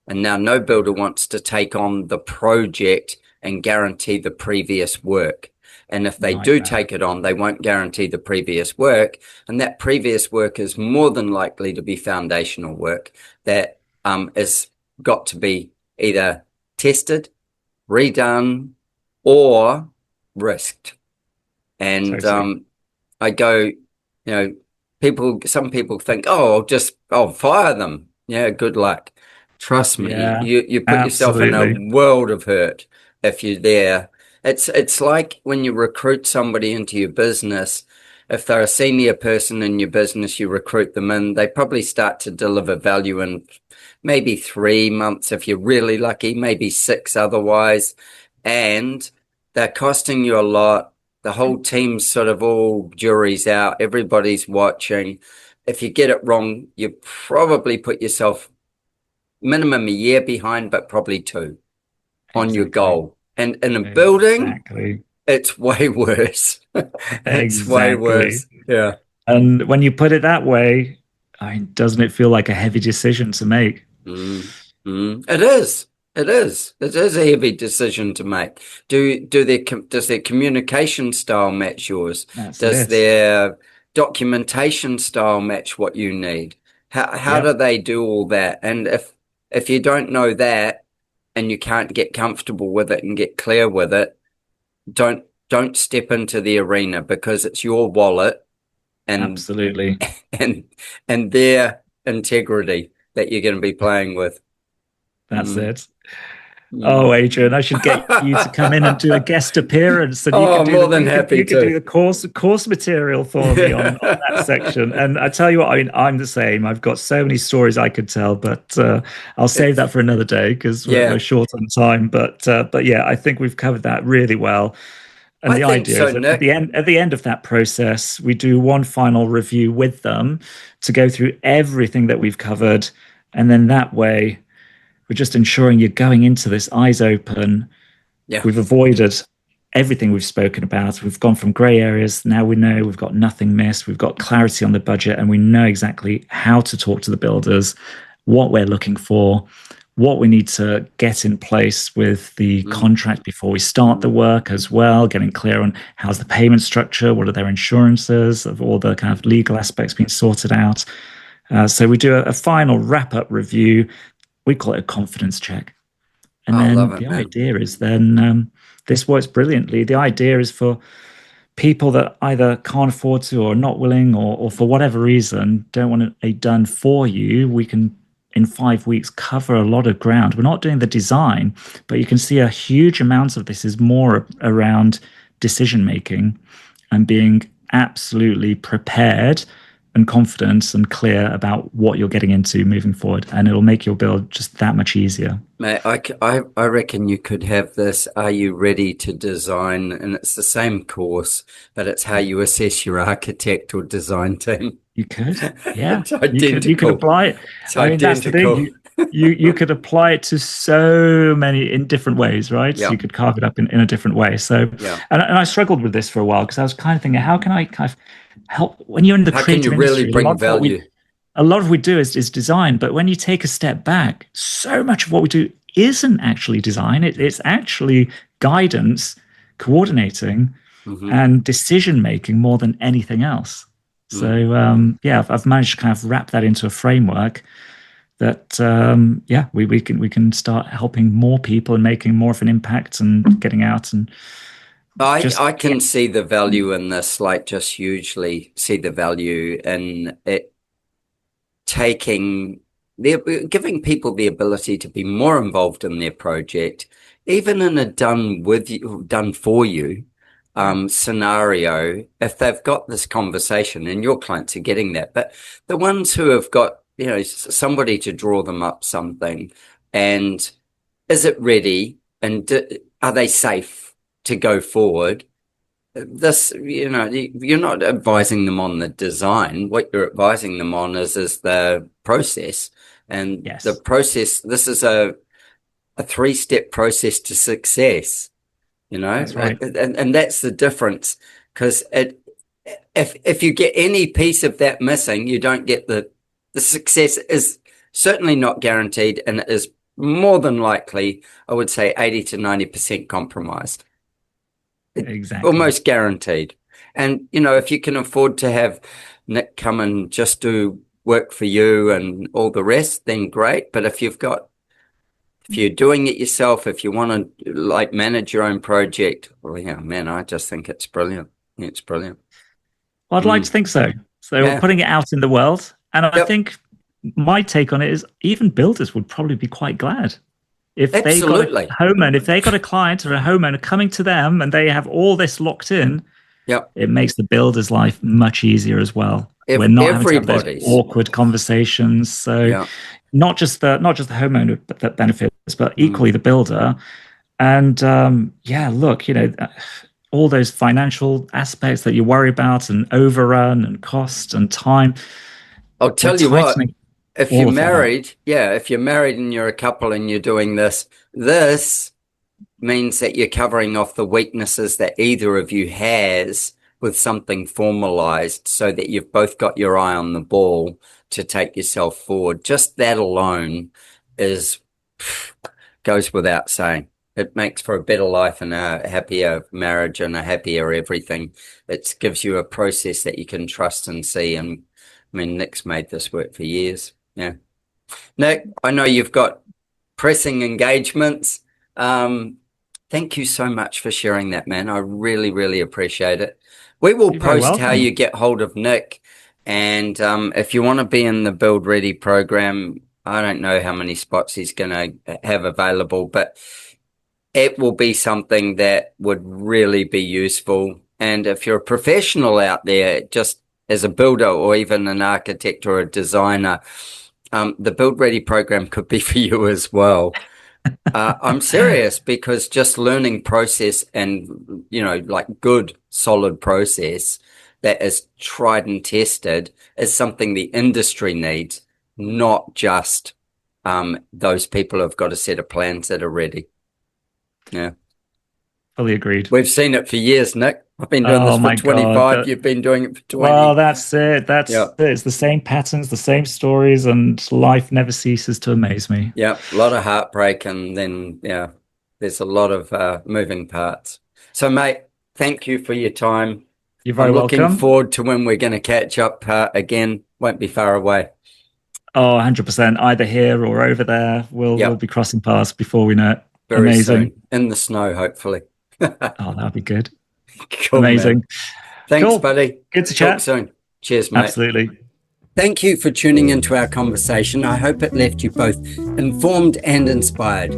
And now no builder wants to take on the project and guarantee the previous work. And if they do take it on, they won't guarantee the previous work. And that previous work is more than likely to be foundational work that is got to be either tested, redone, or risked. And I go, some people think, I'll fire them. Yeah, good luck. Trust me, you put yourself in a world of hurt if you're there. It's like when you recruit somebody into your business. If they're a senior person in your business, you recruit them in, they probably start to deliver value in maybe 3 months if you're really lucky, maybe 6 otherwise. And they're costing you a lot. The whole team's sort of all jury's out. Everybody's watching. If you get it wrong, you probably put yourself minimum a year behind, but probably 2 on your goal. And in a building, it's way worse. It's way worse. Yeah. And when you put it that way, I mean, doesn't it feel like a heavy decision to make? It is. It is. It is a heavy decision to make. Does their communication style match yours? Does their documentation style match what you need? How do they do all that? And if you don't know that and you can't get comfortable with it and get clear with it, don't step into the arena, because it's your wallet and absolutely and their integrity that you're going to be playing with. That's it. Oh, Adrian, I should get you to come in and do a guest appearance, and you can do more than happy to do the course material for me on that section. And I tell you what, I mean, I'm the same. I've got so many stories I could tell, but I'll save that for another day, because we're short on time. But yeah, I think we've covered that really well. And the idea is that at the end of that process, we do one final review with them to go through everything that we've covered, and then that way, we're just ensuring you're going into this eyes open. Yeah. We've avoided everything we've spoken about. We've gone from grey areas. Now we know we've got nothing missed. We've got clarity on the budget, and we know exactly how to talk to the builders, what we're looking for, what we need to get in place with the contract before we start the work as well, getting clear on how's the payment structure, what are their insurances, of all the kind of legal aspects being sorted out. So we do a final wrap-up review. We call it a confidence check. And then the idea is then this works brilliantly. The idea is for people that either can't afford to, or are not willing, or for whatever reason don't want it done for you, we can, in 5 weeks, cover a lot of ground. We're not doing the design, but you can see a huge amount of this is more around decision making and being absolutely prepared and confident and clear about what you're getting into moving forward, and it'll make your build just that much easier. Mate, I reckon you could have this "Are you ready to design?" and it's the same course, but it's how you assess your architect or design team. You could, yeah. It's identical. You could apply it. It's identical. That's the thing. You could apply it to so many in different ways, right? Yeah. So you could carve it up in a different way. So, and I struggled with this for a while, because I was kind of thinking, how can I kind of help when you're in the creative industry? How can you really bring value? A lot of what we do is design, but when you take a step back, so much of what we do isn't actually design. It's actually guidance, coordinating, and decision making more than anything else. So I've managed to kind of wrap that into a framework that we can start helping more people and making more of an impact and getting out. And I can see the value in this, like just hugely see the value in it, giving people the ability to be more involved in their project, even in a done for you scenario, if they've got this conversation, and your clients are getting that. But the ones who have got, somebody to draw them up something, and is it ready, and are they safe to go forward? This, you're not advising them on the design. What you're advising them on is the process, and the process. This is a 3-step process to success. That's right. And that's the difference, because if you get any piece of that missing, you don't get the success is certainly not guaranteed, and it is more than likely, I would say, 80 to 90% compromised. Exactly. Almost guaranteed. And, if you can afford to have Nick come and just do work for you and all the rest, then great. But if you're doing it yourself, if you want to manage your own project, well, yeah, man, I just think it's brilliant. It's brilliant. Well, I'd like to think so. So we're putting it out in the world. And I think my take on it is even builders would probably be quite glad if they got a homeowner, if they got a client or a homeowner coming to them and they have all this locked in. It makes the builder's life much easier as well. We're not having to have those awkward conversations. So not just the homeowner that benefits, but equally the builder. And look, all those financial aspects that you worry about, and overrun and cost and time. I'll tell you what, if all you're of that up. married, if you're married and you're a couple and you're doing this means that you're covering off the weaknesses that either of you has with something formalized, so that you've both got your eye on the ball to take yourself forward. Just that alone goes without saying. It makes for a better life and a happier marriage and a happier everything. It gives you a process that you can trust and see. And I mean, Nick's made this work for years. Yeah. Nick, I know you've got pressing engagements. Thank you so much for sharing that, man. I really, really appreciate it. We will post how you get hold of Nick. And if you want to be in the Build Ready program, I don't know how many spots he's going to have available, but it will be something that would really be useful. And if you're a professional out there, just as a builder or even an architect or a designer, the Build Ready program could be for you as well. I'm serious, because just learning process and, like good, solid process that is tried and tested is something the industry needs, not just those people who've got a set of plans that are ready. Yeah. Fully agreed. We've seen it for years, Nick. I've been doing this for 25. God. You've been doing it for 20. Well, that's it. It. It's the same patterns, the same stories, and life never ceases to amaze me. Yeah, a lot of heartbreak, and then, there's a lot of moving parts. So, mate, thank you for your time. You're very welcome. Looking forward to when we're going to catch up again. Won't be far away. Oh, 100%. Either here or over there. We'll be crossing paths before we know it. Very amazing. Soon. In the snow, hopefully. Oh, that'd be good. Cool, amazing. Man. Thanks, buddy. Good to chat. Talk soon. Cheers, mate. Absolutely. Thank you for tuning into our conversation. I hope it left you both informed and inspired.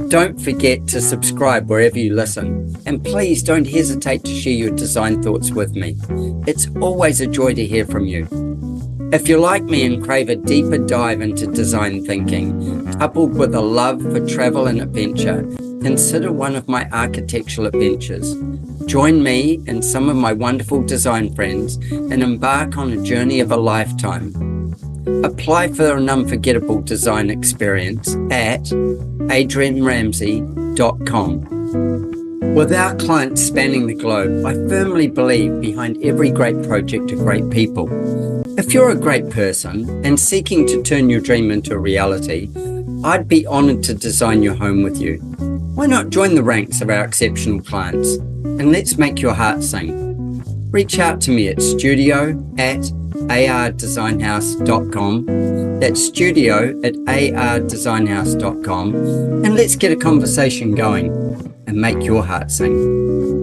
Don't forget to subscribe wherever you listen. And please don't hesitate to share your design thoughts with me. It's always a joy to hear from you. If you're like me and crave a deeper dive into design thinking, coupled with a love for travel and adventure, consider one of my architectural adventures. Join me and some of my wonderful design friends and embark on a journey of a lifetime. Apply for an unforgettable design experience at adrianramsay.com. With our clients spanning the globe, I firmly believe behind every great project are great people. If you're a great person and seeking to turn your dream into a reality, I'd be honored to design your home with you. Why not join the ranks of our exceptional clients and let's make your heart sing? Reach out to me at studio@ardesignhouse.com. That's studio@ardesignhouse.com, and let's get a conversation going and make your heart sing.